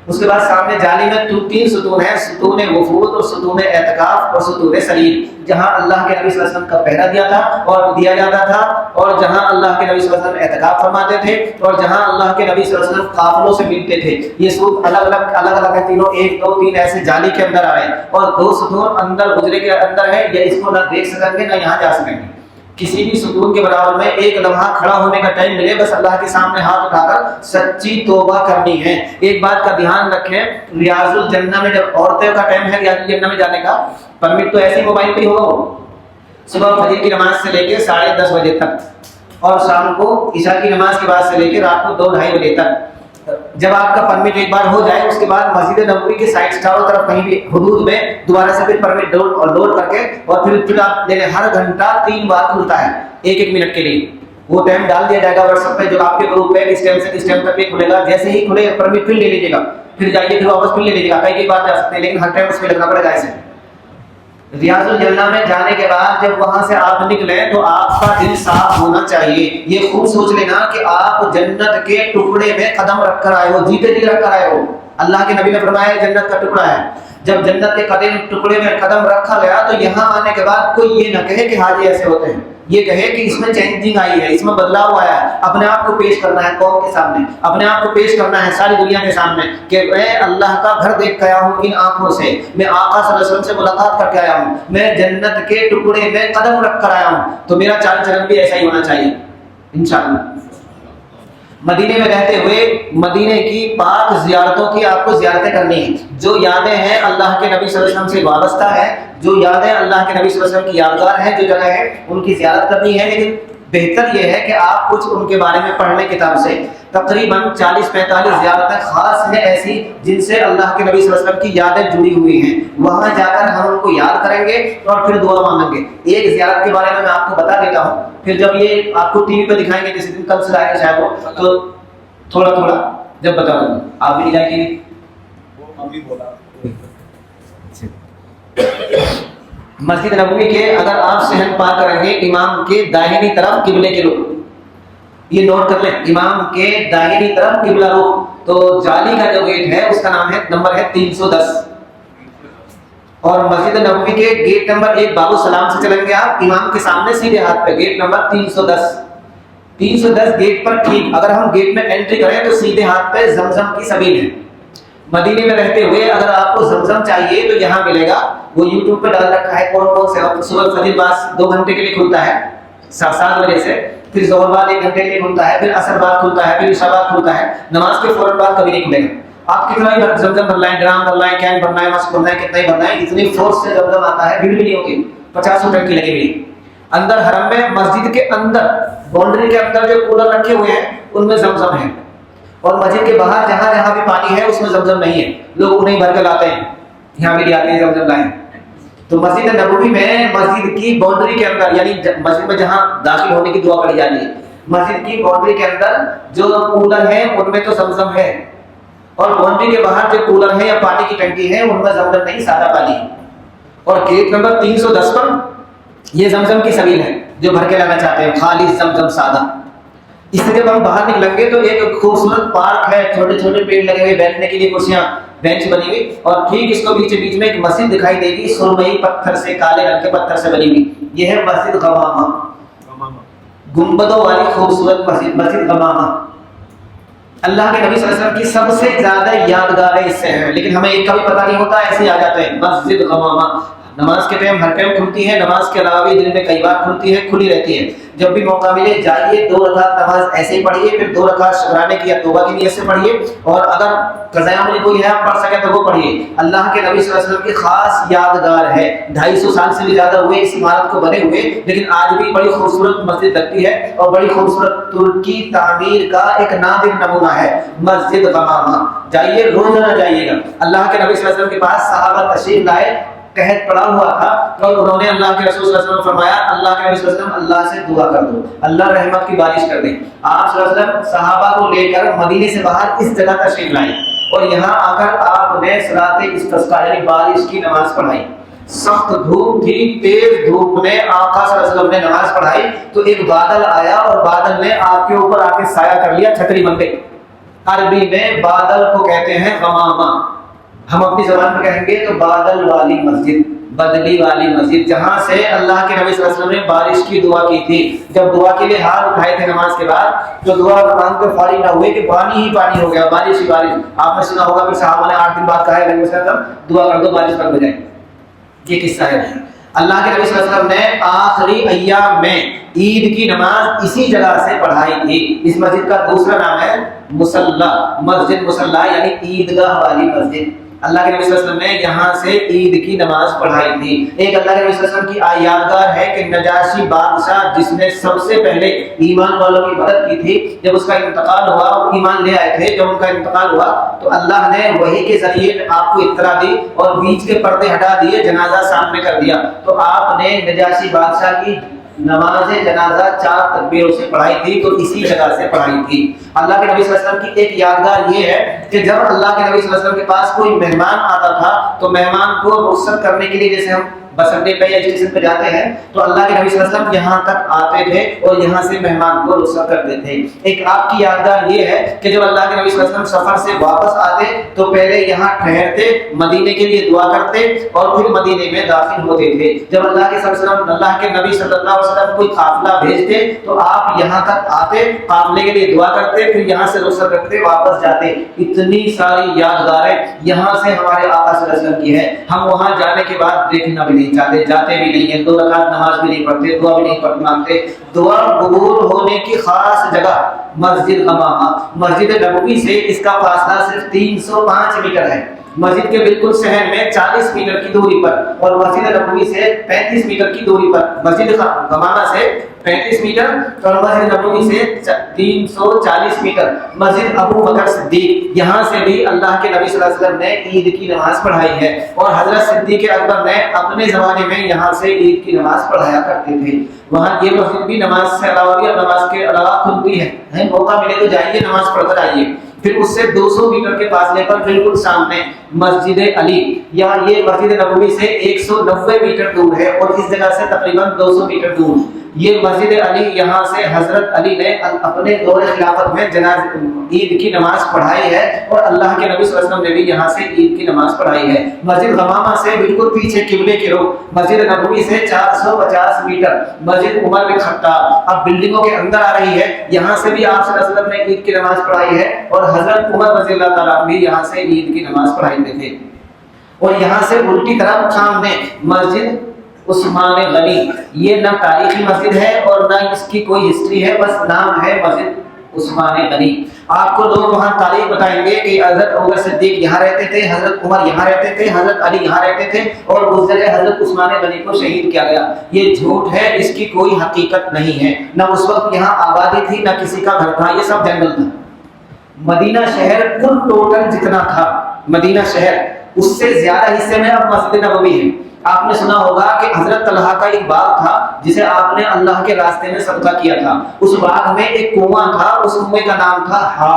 Speaker 1: اس کے بعد سامنے جالی میں 3 ستون ہیں، ستون وفود اور ستون اعتکاف اور ستون سلیل، جہاں اللہ کے نبی صلی اللہ علیہ وسلم کا پہرا دیا جاتا تھا، اور جہاں اللہ کے نبی صلی اللہ علیہ وسلم اعتکاف فرماتے تھے، اور جہاں اللہ کے نبی صلی اللہ علیہ وسلم قافلوں سے ملتے تھے۔ یہ سب الگ الگ ہے، تینوں 1 2 3 ایسے جالی کے اندر آئے، اور 2 ستون اندر گجرے کے اندر ہے، یا اس کو نہ دیکھ سکیں گے نہ یہاں جا سکیں گے۔ کسی بھی ستون کے برابر میں ایک لمحہ کھڑا ہونے کا ٹائم ملے، بس اللہ کے سامنے ہاتھ اٹھا کر سچی توبہ کرنی ہے۔ ایک بات کا دھیان رکھیں، ریاض الجنہ میں جب عورتوں کا ٹائم ہے ریاض الجنہ میں جانے کا، پرمٹ تو ایسے موبائل پہ ہی ہوگا، صبح فجر کی نماز سے لے کے 10:30 بجے تک اور شام کو عشاء کی نماز کے بعد سے لے کے رات کو 2-2:30 بجے تک جب آپ کا پرمٹ ایک بار ہو جائے اس کے بعد مسجد نبوی کے سائڈ چاروں طرف کہیں بھی حدود میں دوبارہ سے پھر پرمٹ لوڈ کر کے اور پھر آپ دیکھیں ہر گھنٹہ 3 بار کھلتا ہے 1-1 منٹ کے لیے. وہ ٹائم ڈال دیا جائے گا واٹس ایپ پہ جو آپ کے گروپ پہ کس ٹائم سے کس ٹائم تک یہ کھلے گا. جیسے ہی کھلے پرمٹ پھر لے لیجیے گا, پھر جائیے پھر واپس پھر لے لیجیے گا. کئی بار جا سکتے ہیں لیکن ہر ٹائم اس پہ لگنا پڑے گا. ایسے ریاض الجنہ میں جانے کے بعد جب وہاں سے آپ نکلیں تو آپ کا دل صاف ہونا چاہیے. یہ خوب سوچ لینا کہ آپ جنت کے ٹکڑے میں قدم رکھ کر آئے ہو, جیتے جی رکھ کر آئے ہو. اللہ کے نبی نے فرمایا جنت کا ٹکڑا ہے. جب جنت کے ٹکڑے میں قدم رکھا گیا تو یہاں آنے کے بعد کوئی یہ نہ کہے کہ حاجی ایسے ہوتے ہیں, یہ کہے کہ اس میں چینجنگ آئی ہے, اس میں بدلاؤ آیا ہے. اپنے آپ کو پیش کرنا ہے قوم کے سامنے, اپنے آپ کو پیش کرنا ہے ساری دنیا کے سامنے کہ میں اللہ کا گھر دیکھ کے آیا ہوں ان آنکھوں سے, میں آقا صلی اللہ علیہ وسلم سے ملاقات کر کے آیا ہوں, میں جنت کے ٹکڑے میں قدم رکھ کر آیا ہوں. تو میرا چال چلن بھی ایسا ہی ہونا چاہیے انشاءاللہ. مدینے میں رہتے ہوئے مدینے کی پاک زیارتوں کی آپ کو زیارتیں کرنی ہیں. جو یادیں ہیں اللہ کے نبی صلی اللہ علیہ وسلم سے وابستہ ہیں, جو یادیں اللہ کے نبی صلی اللہ علیہ وسلم کی یادگار ہیں, جو جگہ ہے ان کی زیارت کرنی ہے. لیکن بہتر یہ ہے کہ آپ کچھ ان کے بارے میں پڑھ لیں کتاب سے. تقریباً 40-45 زیارتیں خاص ہیں ایسی جن سے اللہ کے نبی صلی اللہ علیہ وسلم کی یادیں جڑی ہوئی ہیں. وہاں جا کر ہم ان کو یاد کریں گے اور پھر دعا مانگیں گے. ایک زیارت کے بارے میں آپ کو بتا دیتا ہوں, پھر جب یہ آپ کو ٹی وی پہ دکھائیں گے کسی دن, کل سے آئے گا شاید وہ, تو تھوڑا تھوڑا جب بتا دوں آپ بھی نہیں جائیں گے. مسجد نبوی کے اگر آپ صحن پار کریں گے امام کے داہنی طرف قبلے کے رخ, یہ نوٹ کر لیں, امام کے داہنی طرف قبلہ رخ. تو جالی کا جو گیٹ ہے اس کا نام ہے نمبر ہے 310. اور مسجد نبوی کے گیٹ نمبر 1 باب السلام سے چلیں گے آپ امام کے سامنے سیدھے ہاتھ پہ گیٹ نمبر 310 گیٹ پر. ٹھیک اگر ہم گیٹ میں انٹری کریں تو سیدھے ہاتھ پہ زمزم کی سبیل ہے. مدینے میں رہتے ہوئے اگر آپ کو زمزم چاہیے تو یہاں ملے گا, وہ یوٹیوب پہ ڈال رکھا ہے کون کون سے. صبح فجر بعد 2 گھنٹے کے لیے کھلتا ہے 7 بجے سے, پھر ظہر بعد 1 گھنٹے کے لیے کھلتا ہے, پھر عصر بعد کھلتا ہے, پھر عشاء بعد کھلتا ہے. نماز کے فوراً بعد کبھی نہیں کھلے گا. آپ کتنا ہی زمزم بھرنا ہے, ڈرام بھرنا ہے, کین بھرنا ہے, ماسک بھرنا ہے, کتنا ہی بھرنا ہے, اتنی فورس سے زمزم آتا ہے, بھیڑ بھی نہیں ہوگی. 50 روپے کی لگے ہوئی. اندر حرم میں مسجد کے اندر باؤنڈری کے اندر جو کولر رکھے ہوئے ہیں ان میں زمزم ہے, اور مسجد کے باہر جہاں جہاں بھی پانی ہے اس میں زمزم نہیں ہے. لوگ انہیں بھر کے لاتے ہیں, یہاں بھی آتے ہیں زمزم لائیں. تو مسجد نبوی میں مسجد کی باؤنڈری کے اندر, یعنی مسجد میں جہاں داخل ہونے کی دعا پڑھی جاتی ہے, مسجد کی باؤنڈری کے اندر جو کولر ہے ان میں تو زمزم ہے, اور باؤنڈری کے باہر جو کولر ہے یا پانی کی ٹنکی ہے ان میں زمزم نہیں, سادہ پانی. اور گیٹ نمبر 310 پر یہ زمزم کی سبیل ہے جو بھر کے لانا چاہتے ہیں, خالص زمزم سادہ. اس سے جب ہم باہر نکلیں گے تو ایک خوبصورت پارک ہے, چھوٹے چھوٹے پیڑ لگے ہوئے, بیٹھنے کے لیے کرسیاں, بینچ بنی ہوئی, اور ٹھیک اس کو بیچ میں ایک مسجد دکھائی دے گی سرمئی پتھر سے, کالے رنگ کے پتھر سے بنی ہوئی. یہ ہے مسجد غمامہ, گنبدوں والی خوبصورت مسجد, مسجد غمامہ. اللہ کے نبی صلی اللہ علیہ وسلم کی سب سے زیادہ یادگاریں اس سے ہیں, لیکن ہمیں ایک کا بھی پتہ نہیں ہوتا, ایسے ہی آ جاتے ہیں. مسجد غمامہ نماز کے ٹائم ہر ٹائم کھلتی ہے, نماز کے علاوہ بھی دن میں کئی بار کھلتی ہے, کھلی رہتی ہے. جب بھی موقع ملے جائیے, 2 رکعت نماز ایسے ہی پڑھیے, پھر 2 رکعت شکرانے کی یا توبہ کی نیت سے پڑھیے, اور اگر قضاء عمل کوئی ہے آپ پڑھ سکیں تو وہ پڑھیے. اللہ کے نبی صلی اللہ علیہ وسلم کی خاص یادگار ہے. 250 سال سے بھی زیادہ ہوئے اس عمارت کو بنے ہوئے, لیکن آج بھی بڑی خوبصورت مسجد لگتی ہے, اور بڑی خوبصورت ترکی تعمیر کا ایک نادر نمونہ ہے مسجد غمامہ. جائیے, روزانہ جائیے گا. اللہ کے نبی صلی اللہ علیہ وسلم کے پاس صحابہ تشریف لائے, قحط پڑا ہوا تھا, اور انہوں نے اللہ کے رسول صلی اللہ علیہ وسلم فرمایا, اللہ کے نبی صلی اللہ علیہ وسلم اللہ سے دعا کر دو, اللہ رحمت کی بارش کر دے. آپ صلی اللہ علیہ وسلم صحابہ کو لے کر مدینے سے باہر اس جگہ تشریف لائے, اور یہاں آ کر آپ نے صلاۃ استسقاء یعنی بارش کی نماز پڑھائی. سخت دھوپ تھی, تیز دھوپ میں آقا صلی اللہ علیہ وسلم نے نماز پڑھائی تو ایک بادل آیا, اور بادل نے آپ کے اوپر آ کے سایہ کر لیا, چھتری بن گئی. عربی میں بادل کو کہتے ہیں غمامہ. ہم اپنی زبان میں کہیں گے تو بادل والی مسجد, بدلی والی مسجد, جہاں سے اللہ کے نبی صلی اللہ علیہ وسلم نے بارش کی دعا کی تھی. جب دعا کے لیے ہاتھ اٹھائے تھے نماز کے بعد, تو دعا مانگ کر فارغ نہ ہوئے کہ پانی ہی پانی ہو گیا, بارش ہی بارش. آپ نے سنا ہوگا پھر صحابہ نے 8 دن بعد کہا ہے نبی صلی اللہ علیہ وسلم دعا کر دو بارش بند ہو جائے. یہ قصہ ہے. اللہ کے نبی صلی اللہ علیہ وسلم نے آخری ایام میں عید کی نماز اسی جگہ سے پڑھائی تھی. اس مسجد کا دوسرا نام ہے مصلی, مسجد مصلی یعنی عیدگاہ والی مسجد. اللہ کے نبی صلی اللہ علیہ وسلم نے یہاں سے عید کی نماز پڑھائی تھی۔ ایک اللہ کے نبی صلی اللہ علیہ وسلم کی یادگار ہے کہ نجاشی بادشاہ جس نے سب سے پہلے ایمان والوں کی مدد کی تھی، جب اس کا انتقال ہوا، ایمان لے آئے تھے، جب ان کا انتقال ہوا تو اللہ نے وحی کے ذریعے آپ کو اطلاع دی اور بیچ کے پردے ہٹا دیے، جنازہ سامنے کر دیا، تو آپ نے نجاشی بادشاہ کی نماز جنازہ 4 تکبیروں سے پڑھائی تھی، تو اسی جگہ سے پڑھائی تھی۔ اللہ کے نبی صلی اللہ علیہ وسلم کی ایک یادگار یہ ہے کہ جب اللہ کے نبی صلی اللہ علیہ وسلم کے پاس کوئی مہمان آتا تھا تو مہمان کو رخصت کرنے کے لیے، جیسے ہم بس اڈے پہ یا اسٹیشن پہ جاتے ہیں تو اللہ کے نبی صلی اللہ علیہ وسلم یہاں تک آتے تھے اور یہاں سے مہمان کو رخصت کرتے تھے۔ ایک آپ کی یادگار یہ ہے کہ جب اللہ کے نبی صلی اللہ علیہ وسلم سفر سے واپس آتے تو پہلے یہاں ٹھہرتے، مدینے کے لیے دعا کرتے اور پھر مدینے میں داخل ہوتے تھے۔ جب اللہ کے نبی صلی اللہ علیہ وسلم کوئی قافلہ بھیجتے تو آپ یہاں تک آتے، قافلے کے لیے دعا کرتے، پھر یہاں سے رخصت کرتے، واپس جاتے۔ اتنی ساری یادگاریں یہاں سے ہمارے آقا صلی اللہ علیہ وسلم کی ہے۔ ہم وہاں جانے کے بعد دیکھنا بھی نہیں چاہتے، جاتے بھی نہیں ہیں، 2 رکعت نماز بھی نہیں پڑھتے، دعا بھی نہیں پڑھ مانگتے۔ دعا قبول ہونے کی خاص جگہ مسجد غمامہ، مسجد نبوی سے اس کا فاصلہ صرف 305 میٹر ہے۔ مسجد کے بالکل شہر میں 40 میٹر کی دوری پر اور مسجد نبوی سے 35 میٹر کی دوری پر، مسجد غمامہ سے 35 میٹر اور مسجد نبوی سے 340 میٹر مسجد ابو بکر صدیق، یہاں سے بھی اللہ کے نبی صلی اللہ علیہ وسلم نے عید کی نماز پڑھائی ہے، اور حضرت صدیق اکبر نے اپنے زمانے میں یہاں سے عید کی نماز پڑھایا کرتے تھے۔ وہاں یہ مسجد بھی نماز سے علاوہ بھی اور نماز کے علاوہ کھلتی ہے، موقع ملے تو جائیے، نماز پڑھ کر آئیے۔ پھر اس سے 200 میٹر کے فاصلے پر بالکل سامنے مسجد علی، یا یہ مسجد نبوی سے 190 میٹر دور ہے اور اس جگہ سے تقریباً 200 میٹر دور یہ مسجد علی، یہاں سے حضرت علی نے اپنے دور خلافت میں عید کی نماز پڑھائی ہے، اور اللہ کے نبی صلی اللہ علیہ وسلم نے بھی یہاں سے عید کی نماز پڑھائی ہے۔ مسجد غمامہ سے بالکل پیچھے قبلے کی رخ مسجد نبوی سے 450 میٹر مسجد عمر بن خطاب، اب بلڈنگوں کے اندر آ رہی ہے، یہاں سے بھی آپ صلی اللہ علیہ وسلم نے عید کی نماز پڑھائی ہے، اور حضرت عمر رضی اللہ تعالیٰ بھی یہاں سے عید کی نماز پڑھاتے تھے۔ اور یہاں سے الٹی طرف سامنے مسجد عثمان غنی، یہ نہ تاریخی مسجد ہے اور نہ اس کی کوئی ہسٹری ہے، بس نام ہے مسجد عثمان غنی۔ آپ کو لوگ وہاں تاریخ بتائیں گے کہ حضرت ابوبکر صدیق یہاں رہتے تھے، حضرت عمر یہاں رہتے تھے، حضرت علی یہاں رہتے تھے، اور اس جگہ حضرت عثمان غنی کو شہید کیا گیا۔ یہ جھوٹ ہے، اس کی کوئی حقیقت نہیں ہے، نہ اس وقت یہاں آبادی تھی، نہ کسی کا گھر تھا، یہ سب جنگل تھا۔ مدینہ شہر کل ٹوٹل جتنا تھا، مدینہ شہر اس سے زیادہ حصے میں اب مسجد نبوی ہے۔ آپ نے سنا ہوگا کہ حضرت طلحہ کا ایک باغ تھا جسے آپ نے اللہ کے راستے میں صدقہ کیا تھا، اس باغ میں ایک کنواں تھا، اس کنویں کا نام تھا ہا،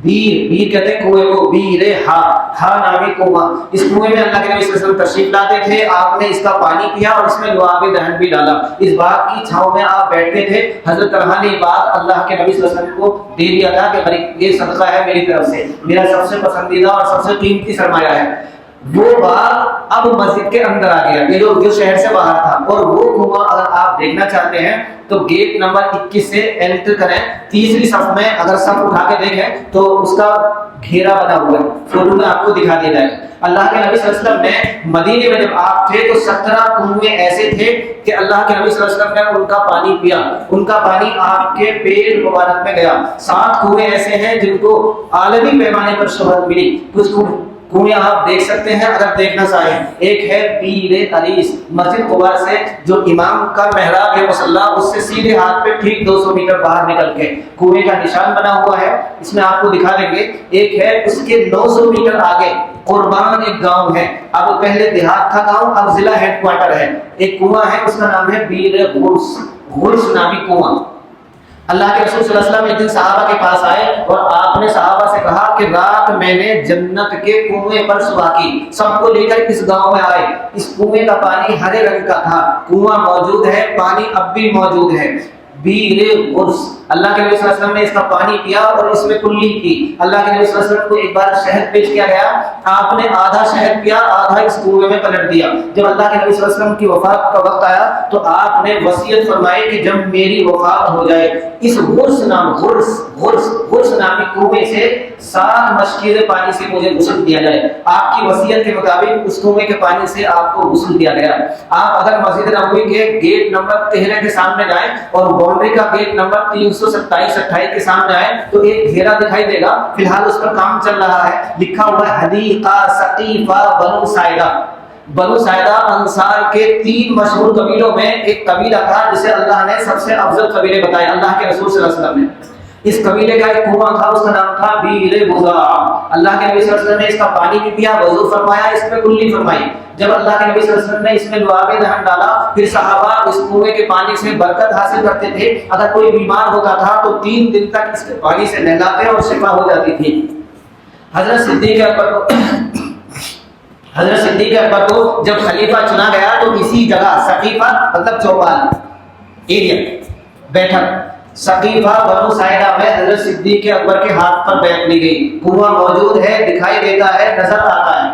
Speaker 1: بیر کہتے ہیں کنویں کو، بیر ہا نامی کنواں۔ اس کنویں میں اللہ کے نبی صلی اللہ علیہ وسلم تشریف لاتے تھے، آپ نے اس کا پانی پیا اور اس میں لعاب دہن بھی ڈالا، اس باغ کی چھاؤں میں آپ بیٹھتے تھے۔ حضرت طلحہ نے یہ بات اللہ کے نبی صلی اللہ علیہ وسلم کو دے دیا تھا کہ یہ صدقہ ہے میری طرف سے، میرا سب سے پسندیدہ اور سب سے قیمتی سرمایہ ہے۔ وہ باغ اب مسجد کے اندر آ گیا، یہ جو شہر سے باہر تھا، اور وہ کنواں اگر آپ دیکھنا چاہتے ہیں تو گیٹ نمبر 21 سے انٹر کریں، تیسری صف میں اگر صف اٹھا کے دیکھیں تو اس کا گھیرا بنا ہوا ہے، فوٹو میں آپ کو دکھا دیا جائے گا۔ اللہ کے نبی صلی اللہ علیہ وسلم نے مدینے میں جب آپ تھے تو 17 کنویں ایسے تھے کہ اللہ کے نبی صلی اللہ علیہ وسلم نے ان کا پانی پیا، ان کا پانی آپ کے پیٹ مبارک میں گیا۔ 7 کنویں ایسے ہیں جن کو عالمی پیمانے پر شہرت ملی۔ کچھ کنویں آپ دیکھ سکتے ہیں اگر دیکھنا چاہیں، ایک ہے بیر عریس، مسجد قباء سے جو امام کا محراب ہے مصلی، اس سے سیدھے ہاتھ پہ ٹھیک 200 میٹر باہر نکل کے کنویں کا نشان بنا ہوا ہے، اس میں آپ کو دکھا دیں گے۔ ایک ہے اس کے 900 میٹر آگے قربان ایک گاؤں ہے، اب پہلے دیہات تھا گاؤں، اب ضلع ہیڈ کوارٹر ہے، ایک کنواں ہے اس کا نام ہے بیر غرس نامی کنواں۔ اللہ کے رسول صلی اللہ علیہ وسلم ایک دن صحابہ کے پاس آئے اور آپ نے صحابہ سے کہا کہ رات میں نے جنت کے کنویں پر صبح کی، سب کو لے کر اس گاؤں میں آئے۔ اس کنویں کا پانی ہرے رنگ کا تھا، کنواں موجود ہے، پانی اب بھی موجود ہے، بیر غرس۔ اللہ کے نبی صلی اللہ علیہ وسلم نے اس کا پانی پیا اور اس میں کلی کی۔ اللہ کے نبی صلی اللہ علیہ وسلم کو ایک بار شہد پیش کیا گیا، آپ نے آدھا شہد پیا، آدھا اس کنویں میں پلٹ دیا۔ جب اللہ کے نبی صلی اللہ علیہ وسلم کی وفات کا وقت آیا تو آپ نے وصیت فرمائی کہ جب میری وفات ہو جائے اس غرس نامی کنویں سے 7 مشکیزیں پانی سے مجھے غسل دیا جائے۔ آپ کی وصیت کے مطابق اس کنویں کے پانی سے آپ کو غسل دیا گیا۔ آپ اگر مسجد نبوی کے گیٹ نمبر 13 کے سامنے جائیں اور باؤنڈری کا گیٹ نمبر 327-28 کے سامنے آئے تو ایک گھیرا دکھائی دے گا، فی الحال اس پر کام چل رہا ہے، لکھا ہوا ہے حدیقہ ثقیفہ بنو ساعدہ۔ بنو ساعدہ انصار کے 3 مشہور قبیلوں میں ایک قبیلہ تھا جسے اللہ نے سب سے افضل قبیلے بتائے اللہ کے رسول صلی اللہ علیہ وسلم نے۔ اس قبیلے کا ایک کنواں تھا، اس کا نام تھا بیر بضاع۔ اللہ کے نبی صلی اللہ علیہ وسلم نے اس کا پانی بھی پیا، وضو فرمایا، اس پہ کلی فرمائی۔ جب اللہ کے نبی صلی اللہ علیہ وسلم نے اس میں لعاب دہن ڈالا، پھر صحابہ اس کنویں کے پانی سے برکت حاصل کرتے تھے۔ اگر کوئی بیمار ہوتا تھا تو 3 دن تک اس کے پانی سے نہلاتے اور شفا ہو جاتی تھی۔ حضرت صدیق اکبر کو جب خلیفہ چنا گیا تو اسی جگہ ثقیفہ مطلب چوپال ایریا بیٹھک ثقیفہ بنو ساعدہ میں حضرت صدیق اکبر کے ہاتھ پر بیعت لی گئی۔ کنواں موجود ہے، دکھائی دیتا ہے، نظر آتا ہے،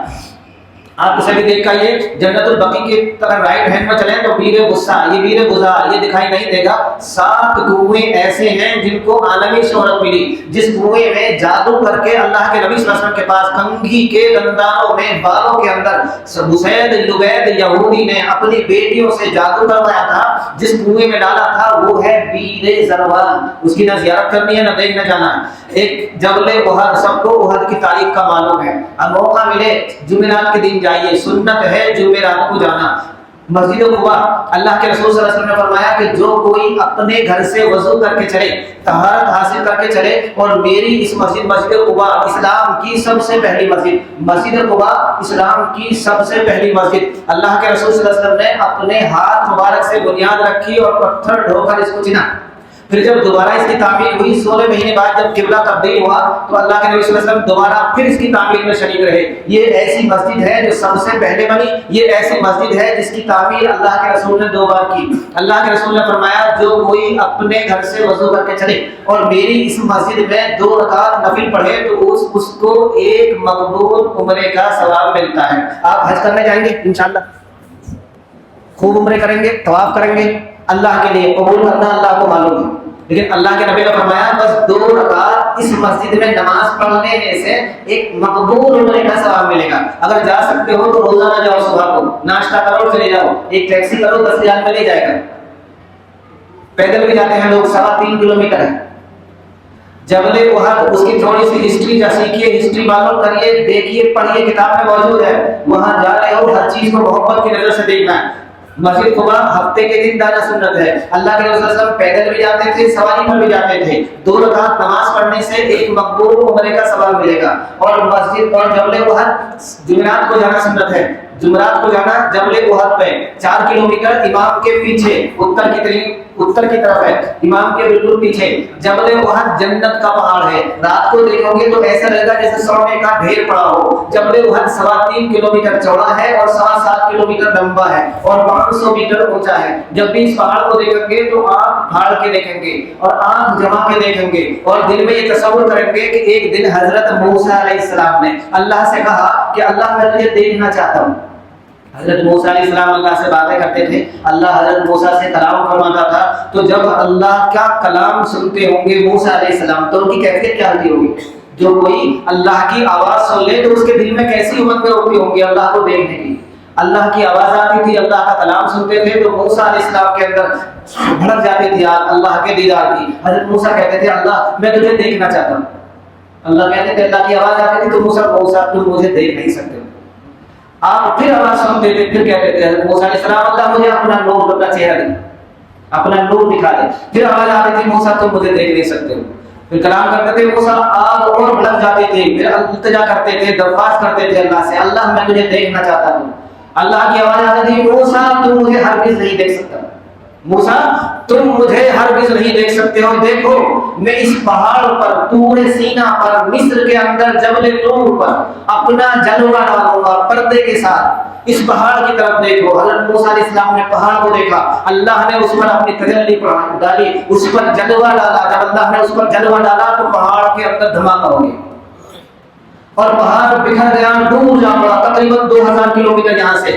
Speaker 1: آپ اسے بھی دیکھ کر یہ جنت البقیع کی طرف رائٹ ہینڈ میں چلیں تو بیر بضاع، یہ بیر بضاع یہ دکھائی نہیں دے گا۔ 7 کنویں ایسے ہیں جن کو عالمی شہرت ملی، جس کنویں میں جادو کر کے اللہ کے نبی صلی اللہ علیہ وسلم کے پاس کنگھی کے دندانوں میں بالوں کے اندر بسید لبید یہودی نے اپنی بیٹیوں سے جادو کروایا تھا، جس کنویں میں ڈالا تھا وہ ہے بیر ذروان۔ اس کی نہ زیارت کرنی ہے نہ دیکھنے جانا ہے۔ ایک جبل احد، سب کو احد کی تاریخ کا معلوم ہے، اب موقع ملے جمعرات کے دن جائیے، سنت ہے جمعرات کو جانا۔ مسجد قباء، اللہ کے رسول صلی اللہ علیہ وسلم نے فرمایا کہ جو کوئی اپنے گھر سے وضو کر کے چلے، طہارت حاصل کر کے چلے اور میری اس مسجد قباء اسلام کی سب سے پہلی مسجد قباء اسلام کی سب سے پہلی مسجد، اللہ کے رسول صلی اللہ علیہ وسلم نے اپنے ہاتھ مبارک سے بنیاد رکھی اور پتھر ڈھو کر اس کو چنا۔ پھر جب دوبارہ اس کی تعمیر ہوئی 16 مہینے بعد جب قبلہ تبدیل ہوا تو اللہ کے نبی صلی اللہ علیہ وسلم دوبارہ پھر اس کی تعمیر میں شریک رہے۔ یہ ایسی مسجد ہے جو سب سے پہلے بنی، یہ ایسی مسجد ہے جس کی تعمیر اللہ کے رسول نے 2 بار کی۔ اللہ کے رسول نے فرمایا جو کوئی اپنے گھر سے وضو کر کے چلے اور میری اس مسجد میں 2 رکعت نفل پڑھے تو اس کو ایک مقبول عمرے کا ثواب ملتا ہے۔ آپ حج کرنے جائیں گے انشاءاللہ، خوب عمرے کریں گے، طواف کریں گے، اللہ کے لیے قبول کرنا اللہ کو معلوم ہے، لیکن اللہ کے نبی نے فرمایا بس 2 رکعت اس مسجد میں نماز پڑھنے سے ایک مقبول عمرے کا ثواب ملے گا۔ اگر جا سکتے ہو تو روزانہ جاؤ، صبح کو ناشتہ کرو چلے جاؤ، ایک ٹیکسی کرو 10,000 میں لے جائے گا۔ پیدل بھی جاتے ہیں لوگ، 3.25 کلومیٹر ہے جبل احد، اس کی تھوڑی سی ہسٹری کا سیکھیے، ہسٹری معلوم کریے، دیکھیے، پڑھیے، کتاب میں موجود ہے۔ وہاں جا رہے ہو ہر چیز کو محبت کی نظر سے دیکھنا ہے۔ مسجد قباء ہفتے کے دن جانا سنت ہے۔ اللہ کے رسول صلی اللہ علیہ وسلم پیدل بھی جاتے تھے، سواری پر بھی جاتے تھے۔ 2 رکعت نماز پڑھنے سے ایک مقبول عمرے کا ثواب ملے گا۔ اور مسجد اور جبل احد جمعرات کو جانا سنت ہے، جمعرات کو جانا جبل احد پہ 4 کلومیٹر امام کے پیچھے اتر کی طرف ہے، امام کے بالکل پیچھے۔ جبل احد جنت کا پہاڑ ہے، رات کو دیکھو گے تو ایسا لگے گا جیسے سونے کا ڈھیر پڑا ہو۔ جبل احد 3.25 کلومیٹر چوڑا ہے اور 7.25 کلومیٹر لمبا ہے اور 500 میٹر اونچا ہے۔ جب بھی اس پہاڑ کو دیکھیں گے تو آنکھ پھاڑ کے دیکھیں گے اور آنکھ جما کے دیکھیں گے اور دل میں یہ تصور کریں گے کہ ایک دن حضرت موسیٰ علیہ السلام نے اللہ سے کہا کہ اللہ میں تجھے دیکھنا چاہتا ہوں۔ حضرت موسیٰ علیہ السلام اللہ سے باتیں کرتے تھے، اللہ حضرت موسیٰ سے کلام فرماتا تھا، تو جب اللہ کا کلام سنتے ہوں گے موسیٰ علیہ السلام تو ان کی کیفیت کیا ہوتی ہوگی؟ جو کوئی اللہ کی آواز سن لے تو اس کے دل میں کیسی امنگیں ہوتی ہوں گی اللہ کو دیکھنے کی۔ اللہ کی آواز آتی تھی، اللہ کا کلام سنتے تھے تو موسیٰ علیہ السلام کے اندر بھڑک جاتی تھی اللہ کے دیدار کی۔ حضرت موسیٰ کہتے تھے اللہ میں تجھے دیکھنا چاہتا ہوں۔ اللہ کہتے تھے، اللہ کی آواز آتی تھی تو موسیٰ تم مجھے دیکھ نہیں سکتے۔ آپ پھر آواز سنتے تھے، پھر کہتے تھے حضرت موسیٰ علیہ السلام اللہ مجھے اپنا نور، اپنا چہرہ دے، اپنا نور دکھا دے۔ پھر آواز آتی تھی موسیٰ تم مجھے دیکھ نہیں سکتے ہو۔ پھر کلام کرتے تھے موسیٰ، آگ اور بھڑک جاتے تھے، پھر التجا کرتے تھے، درخواست کرتے تھے اللہ سے، اللہ میں تجھے دیکھنا چاہتا ہوں۔ اللہ کی آواز آتی تھی موسیٰ تم مجھے ہرگز نہیں دیکھ سکتا، موسیٰ تم مجھے ہرگز نہیں دیکھ سکتے ہو، دیکھو میں اس پہاڑ پر طور سینا پر مصر کے اندر جبل طور پر اپنا جلوہ ڈالوں گا پردے کے ساتھ، اس پہاڑ کی طرف دیکھو۔ حضرت موسیٰ علیہ السلام نے پہاڑ کو دیکھا، اللہ نے اس پر اپنی تجلی ڈالی، اس پر جلوہ ڈالا۔ جب اللہ نے اس پر جلوہ ڈالا تو پہاڑ کے اندر دھماکہ ہو گیا اور پہاڑ بکھر گیا، دور جا پڑا، تقریباً 2000 کلومیٹر یہاں سے۔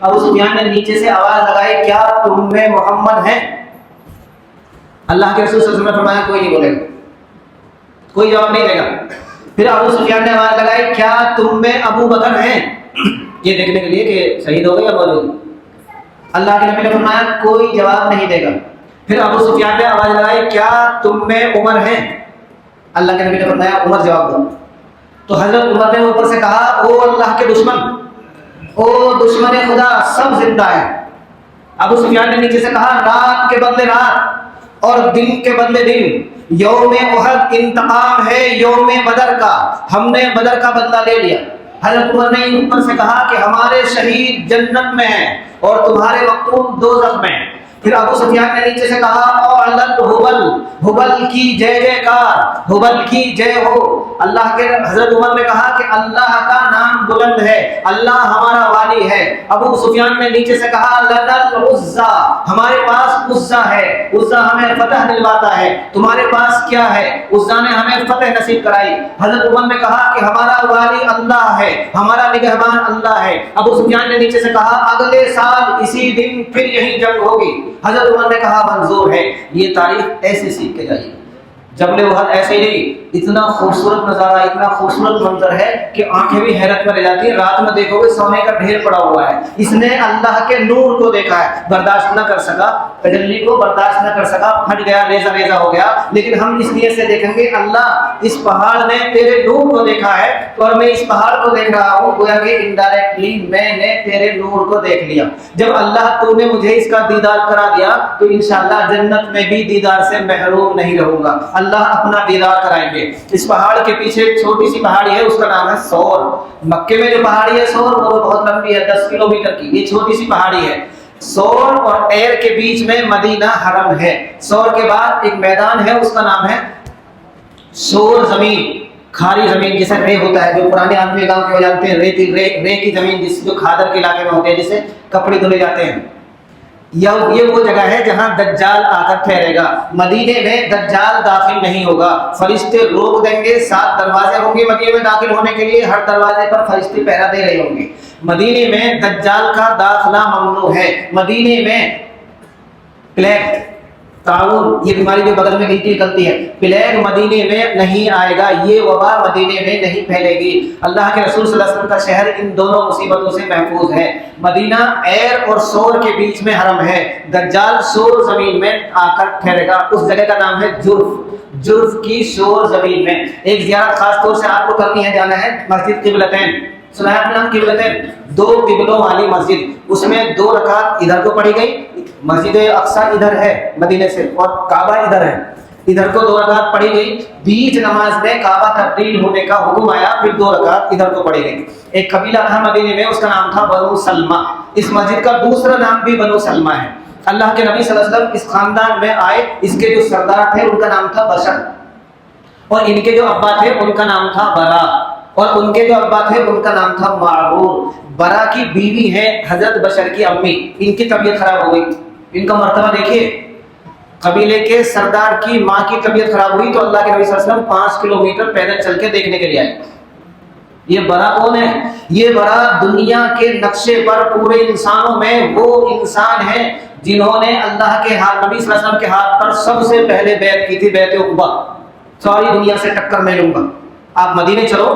Speaker 1: ابو سفیان نے نیچے سے آواز لگائی کیا تم میں محمد ہیں؟ اللہ کے رسول صلی اللہ علیہ وسلم نے فرمایا کوئی نہیں بولے گا، کوئی جواب نہیں دے گا۔ پھر ابو سفیان نے آواز لگائی کیا تم میں ابو بکر ہیں؟ یہ دیکھنے کے لیے کہ شہید ہو گئے یا موجود۔ اللہ کے نبی نے فرمایا کوئی جواب نہیں دے گا۔ پھر ابو سفیان نے آواز لگائی کیا تم میں عمر ہیں؟ اللہ کے نبی نے فرمایا عمر جواب دو۔ تو حضرت عمر نے اوپر سے کہا او اللہ کے دشمن، او دشمن خدا، سب زندہ ہے۔ ابو سفیان نے نیچے سے کہا رات کے بدلے رات اور دن کے بدلے دن، یوم احد انتقام ہے یوم بدر کا، ہم نے بدر کا بدلہ لے لیا۔ حضرت عمر نے اوپر سے کہا کہ ہمارے شہید جنت میں ہیں اور تمہارے مقتول دوزخ میں ہیں۔ پھر ابو سفیان نے نیچے سے کہا او علت حبل، حبل کی جے جے کار، حبل کی جے ہو۔ اللہ کے حضرت عمر نے کہا کہ اللہ کا نام بلند ہے، اللہ ہمارا والی ہے۔ ابو سفیان نے نیچے سے کہا لنا العزا، ہمارے پاس عزا ہے، عزا ہمیں فتح دلواتا ہے، تمہارے پاس کیا ہے؟ عزا نے ہمیں فتح نصیب کرائی۔ حضرت عمر نے کہا کہ ہمارا والی اللہ ہے، ہمارا نگہبان اللہ ہے۔ ابو سفیان نے نیچے سے کہا اگلے سال اسی دن پھر یہی جنگ ہوگی۔ حضرت عمر نے کہا منظور ہے۔ یہ تاریخ ایسے سیکھ کے جائیے۔ جبل احد ایسے ہی نہیں، اتنا خوبصورت نظارہ، اتنا خوبصورت منظر ہے کہ آنکھیں بھی حیرت میں رہ جاتی ہیں۔ رات میں دیکھو گے سونے کا ڈھیر پڑا ہوا ہے، اس نے اللہ کے نور کو دیکھا ہے، برداشت نہ کر سکا، تجلی کو برداشت نہ کر سکا، پھٹ گیا، ریزہ ریزہ ہو گیا۔ لیکن ہم اس نیت سے دیکھیں گے اللہ اس پہاڑ نے تیرے نور کو دیکھا ہے اور میں اس پہاڑ کو دیکھ رہا ہوں، گویا کہ انڈائریکٹلی میں نے تیرے نور کو دیکھ لیا۔ جب اللہ تو نے مجھے اس کا دیدار کرا دیا تو انشاءاللہ جنت میں بھی دیدار سے محروم نہیں رہوں گا، اللہ اپنا دیدار کرائیں گے۔ اس پہاڑ کے پیچھے چھوٹی سی پہاڑی ہے، اس کا نام ہے سور۔ مکے میں جو پہاڑی ہے سور وہ بہت لمبی ہے، 10 کلومیٹر کی، یہ چھوٹی سی پہاڑی ہے۔ سور اور ایر کے بیچ میں مدینہ حرم ہے۔ سور کے بعد ایک میدان ہے، اس کا نام ہے سور زمین، کھاری زمین جسے رے ہوتا ہے، جو پرانے آدمی گاؤں کے ہو جانتے ہیں، رے کی زمین جس جو کھادر کے علاقے میں ہوتے ہیں، جسے کپڑے دھلے جاتے ہیں۔ یہ وہ جگہ ہے جہاں دجال آ کر ٹھہرے گا۔ مدینے میں دجال داخل نہیں ہوگا، فرشتے روک دیں گے، 7 دروازے ہوں گے مدینے میں داخل ہونے کے لیے، ہر دروازے پر فرشتے پہرا دے رہے ہوں گے۔ مدینے میں دجال کا داخلہ ممنوع ہے۔ مدینے میں پلیگ، تعاون، یہ بیماری جو بدن میں گلٹی نکلتی ہے، پلیگ مدینے میں نہیں آئے گا، یہ وبا مدینے میں نہیں پھیلے گی۔ اللہ کے رسول صلی اللہ علیہ وسلم کا شہر ان دونوں مصیبتوں سے محفوظ ہے۔ مدینہ ایر اور سور کے بیچ میں حرم ہے۔ دجال سور زمین میں آ کر ٹھہرے گا، اس جگہ کا نام ہے جرف، جرف کی سور زمین میں۔ ایک زیارت خاص طور سے آپ کو کرنی ہے، جانا ہے مسجد قبلتین، سنا ہے آپ نے نام قبلتین؟ 2 قبلوں والی مسجد، اس میں 2 رکعت ادھر کو پڑھی گئی، مسجد اقصی ادھر ہے مدینے سے اور کعبہ ادھر ہے، ادھر کو 2 رکعت پڑھی گئی۔ بیچ نماز میں کعبہ تبدیل ہونے کا حکم آیا، پھر 2 رکعت ادھر کو پڑھی گئی۔ ایک قبیلہ تھا مدینے میں، اس کا نام تھا بنو سلمہ۔ اس مسجد کا دوسرا نام بھی بنو سلمہ ہے۔ اللہ کے نبی صلی اللہ علیہ وسلم اس خاندان میں آئے، اس کے جو سردار تھے ان کا نام تھا بشر، اور ان کے جو ابا تھے ان کا نام تھا برا، اور ان کے جو ابا تھے ان کا نام تھا معرور۔ برا کی بیوی ہے حضرت بشر کی امی، ان کی طبیعت خراب ہو گئی، ان کا مرتبہ دیکھیے، قبیلے کے سردار کی ماں کی طبیعت خراب ہوئی تو اللہ کے نبی صلی اللہ علیہ وسلم 5 کلومیٹر پیدل چل کے دیکھنے کے لیے آئے۔ یہ برا کون ہے؟ یہ برا دنیا کے نقشے پر پورے انسانوں میں وہ انسان ہے جنہوں نے اللہ کے ہاتھ، نبی صلی اللہ علیہ وسلم کے ہاتھ پر سب سے پہلے بیعت کی تھی، بیعت عقبہ۔ ساری دنیا سے ٹکر میں لوں گا، آپ مدینے چلو،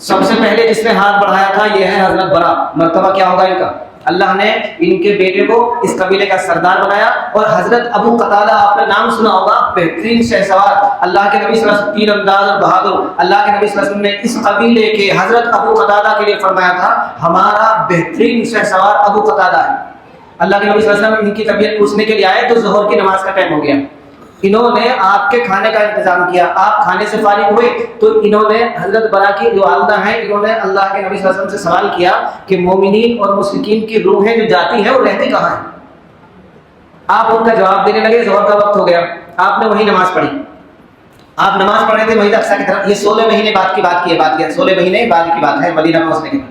Speaker 1: سب سے پہلے جس نے ہاتھ بڑھایا تھا یہ ہے حضرت برا۔ مرتبہ کیا ہوگا ان کا؟ اللہ نے ان کے بیٹے کو اس قبیلے کا سردار بنایا۔ اور حضرت ابو قتادہ، آپ نے نام سنا ہوگا، بہترین شہسوار، اللہ کے نبی صلی اللہ علیہ وسلم، تیر انداز اور بہادر، اللہ کے نبی صلی اللہ علیہ وسلم نے اس قبیلے کے حضرت ابو قتادہ کے لیے فرمایا تھا ہمارا بہترین شہسوار ابو قتادہ ہے۔ اللہ کے نبی صلی اللہ علیہ وسلم ان کی طبیعت پوچھنے کے لیے آئے تو ظہر کی نماز کا ٹائم ہو گیا، انہوں نے آپ کے کھانے کا انتظام کیا، آپ کھانے سے فارغ ہوئے تو انہوں نے حضرت برا کی جو والدہ ہیں انہوں نے اللہ کے نبی صلی اللہ علیہ وسلم سے سوال کیا کہ مومنین اور مشرکین کی روحیں جو جاتی ہیں وہ رہتی کہاں ہیں؟ آپ ان کا جواب دینے لگے، ظہر کا وقت ہو گیا، آپ نے وہی نماز پڑھی، آپ نماز پڑھ رہے تھے مسجد اقصی کی طرف۔ یہ 16 مہینے بعد کی بات کی ہے 16 مہینے بعد کی بات ہے مدینہ پہنچنے کے بعد۔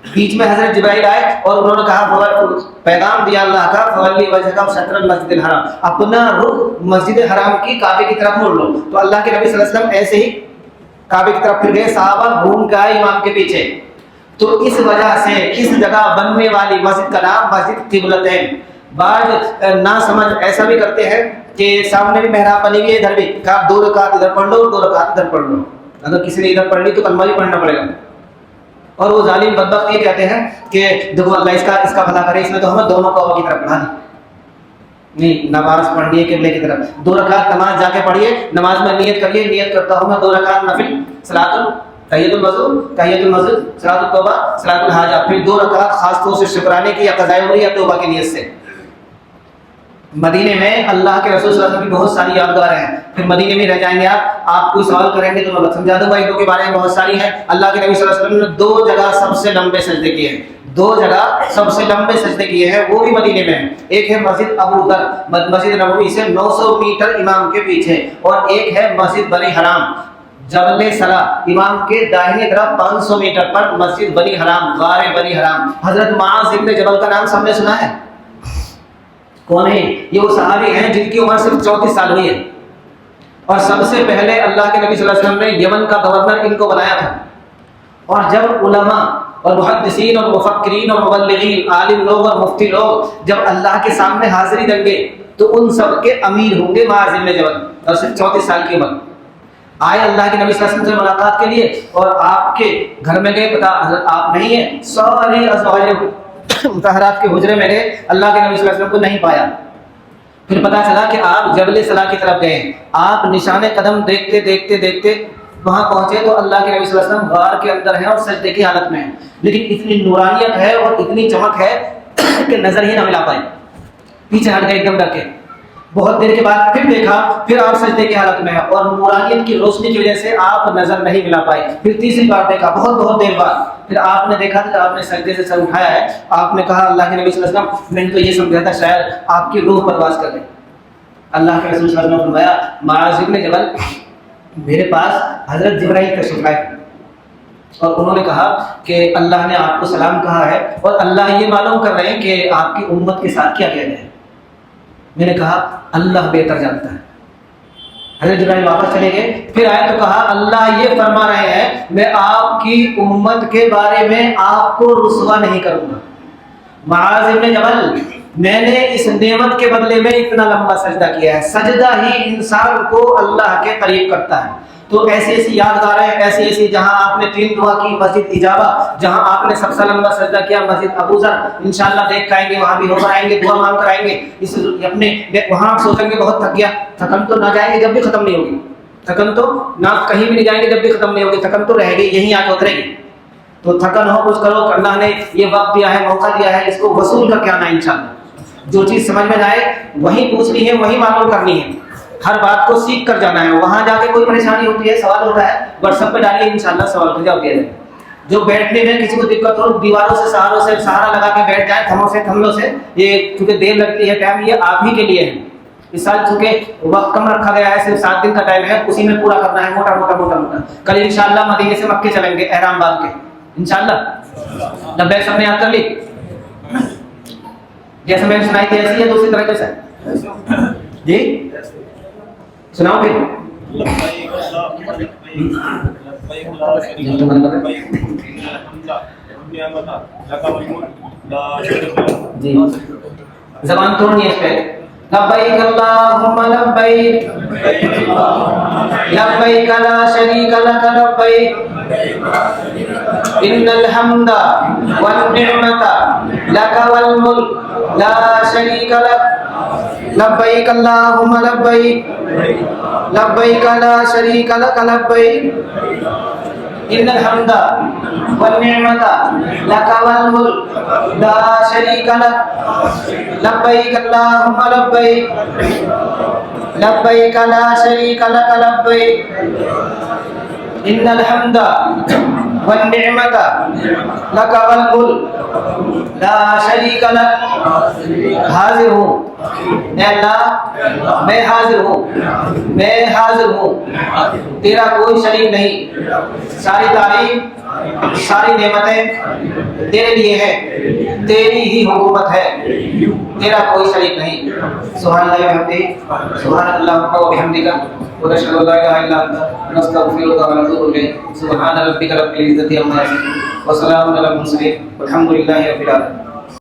Speaker 1: بیچ میں حضرت جبرائیل آئے اور انہوں نے کہا، پیغام دیا اللہ کا، فولی وجہک شطر المسجد الحرام، اپنا رخ مسجد حرام کی کعبے کی طرف موڑ لو۔ تو اللہ کے نبی صلی اللہ علیہ وسلم ایسے ہی کعبے کی طرف پھر گئے، صحابہ گھوم کے آئے امام کے پیچھے، تو اس وجہ سے اس جگہ بننے والی مسجد کا نام مسجد قبلتین. بعض نا سمجھ ایسا بھی کرتے ہیں کہ سامنے بھی محراب بنی ہوئی ہے، ادھر بھی کہا 2 رکعت ادھر پڑھ لو 2 رکعت ادھر پڑھ لو. اگر کسی نے ادھر پڑھ لی تو کلمہ بھی پڑھنا پڑے گا. اور وہ ظالم بدبخت یہ کہتے ہیں کہ دیکھو اللہ اس کا بھلا کرے، اس نے تو ہمیں دونوں قوموں کی طرف پڑھا دی. نہیں، نماز پڑھنی ہے قبلے کی طرف. 2 رکعت نماز جا کے پڑھیے، نماز میں نیت کریے، نیت کرتا ہوں میں 2 رکعت نفل صلاۃ تحیۃ الوضو، تحیۃ المسجد، صلاۃ التوبہ، صلاۃ الحاجہ، پھر 2 رکعت خاص طور سے شکرانے کی یا قضاء عمرہ یا توبہ کی نیت سے. مدینے میں اللہ کے رسول صلی اللہ علیہ وسلم کی بہت ساری یادگاریں ہیں. پھر مدینے میں رہ جائیں گے آپ کوئی سوال کریں گے تو میں سمجھا دوں گا. عیدوں کے بارے میں بہت ساری ہیں. اللہ کے نبی صلی اللہ علیہ وسلم نے 2 جگہ سب سے لمبے سجدے کیے ہیں، 2 جگہ سب سے لمبے سجدے کیے ہیں، وہ بھی مدینے میں ہیں. ایک ہے مسجد ابو ذر، مسجد نبوی سے 900 میٹر امام کے پیچھے، اور ایک ہے مسجد بنی حرام جبل صلا امام کے داہنی طرف 500 میٹر پر مسجد بنی حرام، غار بنی حرام. حضرت معاذ بن جبل کا نام سب نے سنا ہے؟ کون ہے یہ؟ وہ صحابی ہیں جن کی عمر صرف 34 سال ہوئی ہے، اور سب سے پہلے اللہ کے نبی صلی اللہ علیہ وسلم نے یمن کا گورنر ان کو بنایا تھا. اور جب علماء اور محدثین اور مفکرین اور مبلغین، عالم لوگ اور مفتی لوگ جب اللہ کے سامنے حاضری دیں گے تو ان سب کے امیر ہوں گے معاذ بن جبل، اور صرف 34 سال کی عمر. آئے اللہ کے نبی صلی اللہ علیہ وسلم سے ملاقات کے لیے، اور آپ کے گھر میں گئے، پتا حضرت آپ نہیں ہیں. سارے ازواج مطہرات کے حجرے میں گئے، اللہ کے نبی صلی اللہ علیہ وسلم کو نہیں پایا. پھر پتا چلا کہ آپ جبل صلا کی طرف گئے. آپ نشان قدم دیکھتے دیکھتے دیکھتے وہاں پہنچے تو اللہ کے نبی صلی اللہ علیہ وسلم غار کے اندر ہیں اور سجدے کی حالت میں ہیں، لیکن اتنی نورانیت ہے اور اتنی چمک ہے کہ نظر ہی نہ ملا پائے. پیچھے ہٹ گئے ایک دم ڈر کے. بہت دیر کے بعد پھر دیکھا، پھر آپ سجدے کی حالت میں ہیں اور نورانیت کی روشنی کی وجہ سے آپ نظر نہیں ملا پائے. پھر تیسری بار دیکھا، بہت دیر بعد پھر آپ نے دیکھا کہ آپ نے سجدے سے سر اٹھایا ہے. آپ نے کہا اللہ کے نبی صلی اللہ علیہ وسلم میں نے تو یہ سمجھا تھا شاید آپ کی روح پرواز کر گئی. اللہ کے رسول صلی اللہ علیہ وسلم نے فرمایا معاذ بن جبل میرے پاس حضرت جبرائیل تشریف لائے اور انہوں نے کہا کہ اللہ نے آپ کو سلام کہا ہے اور اللہ یہ معلوم کر رہے ہیں کہ آپ کی امت کے ساتھ کیا کیا جائے. میں نے کہا اللہ بہتر جانتا ہے. حضرت جبرائیل واپس چلے گئے، پھر آئے تو کہا اللہ یہ فرما رہے ہیں میں آپ کی امت کے بارے میں آپ کو رسوا نہیں کروں گا. معاذ بن جبل میں نے اس نعمت کے بدلے میں اتنا لمبا سجدہ کیا ہے. سجدہ ہی انسان کو اللہ کے قریب کرتا ہے. تو ایسی ایسی یادگاریں، ایسی جہاں آپ نے 3 دعا کی مسجد اجابہ، جہاں آپ نے سب سے لمبا سجدہ کیا مسجد ابو ذر، انشاءاللہ دیکھ کر آئیں گے، وہاں بھی ہو کر آئیں گے، دعا مانگ کر آئیں گے. اس اپنے وہاں آپ سوچیں گے بہت تھک گیا، تھکن تو نہ جائیں گے جب بھی ختم نہیں ہوگی، تھکن تو نہ کہیں بھی نہیں جائیں گے جب بھی ختم نہیں ہوگی، تھکن تو رہے گی، یہیں آ کے اترے گی. تو تھکن ہو کچھ کرو، اللہ نے یہ وقت دیا ہے، موقع دیا ہے، اس کو وصول کر کے آنا ہے. انشاءاللہ جو چیز سمجھ میں جائے وہی پوچھنی ہے، وہی معلوم کرنی ہے، ہر بات کو سیکھ کر جانا ہے. وہاں جا کے کوئی پریشانی ہوتی ہے، سوال ہوتا ہے، واٹس ایپ پہ ڈالیے، انشاءاللہ سوال کا جواب دیا جائے. جو بیٹھنے میں کسی کو دقت ہو، دیواروں سے سہاروں سے سہارا لگا کے بیٹھ جائے، تھملوں سے، یہ کیونکہ دیر لگتی ہے، ٹائم یہ آپ ہی کے لیے ہے. اس سال چونکہ وقت کم رکھا گیا ہے، صرف 7 دن کا ٹائم ہے، اسی میں پورا کرنا ہے، موٹا. کل انشاءاللہ مدینے سے مکے چلیں گے احرام باندھ کے انشاءاللہ. لبیک سب نے یاد کر لی؟ جیسے میں نے سنائی تھی ایسی ہے دوسری طریقے سے جی سناؤ پھر. جی زبان توڑنی ہے اس پہ. لبیک اللہم لبیک لبیک لا شریک لک لبیک ان الحمد والنعمت لک والملک لا شریک لک لبیک اللہم لبیک لبیک لا شریک لک لبیک ان الحمد والنعمت لک والملک لا شریک لک لبیک اللہم لبیک لبیک لا شریک لک لبیک ان الحمد والنعمت لک والملک لا شریک لک. حاضر ہوں اے اللہ، میں حاضر ہوں، تیرا کوئی شریک نہیں. ساری تعریف، ساری نعمتیں تیرے لیے ہیں، تیری ہی حکومت ہے، تیرا کوئی شریک نہیں. سبحان اللہ وبحمدہ، سبحان اللہ وبحمدہ، ونشهد ان لا اله الا انت نستغفرك ونتوب اليك. سبحان ربك رب العزة عما يصفون. وسلام علی المرسلین والحمد للہ رب العالمین.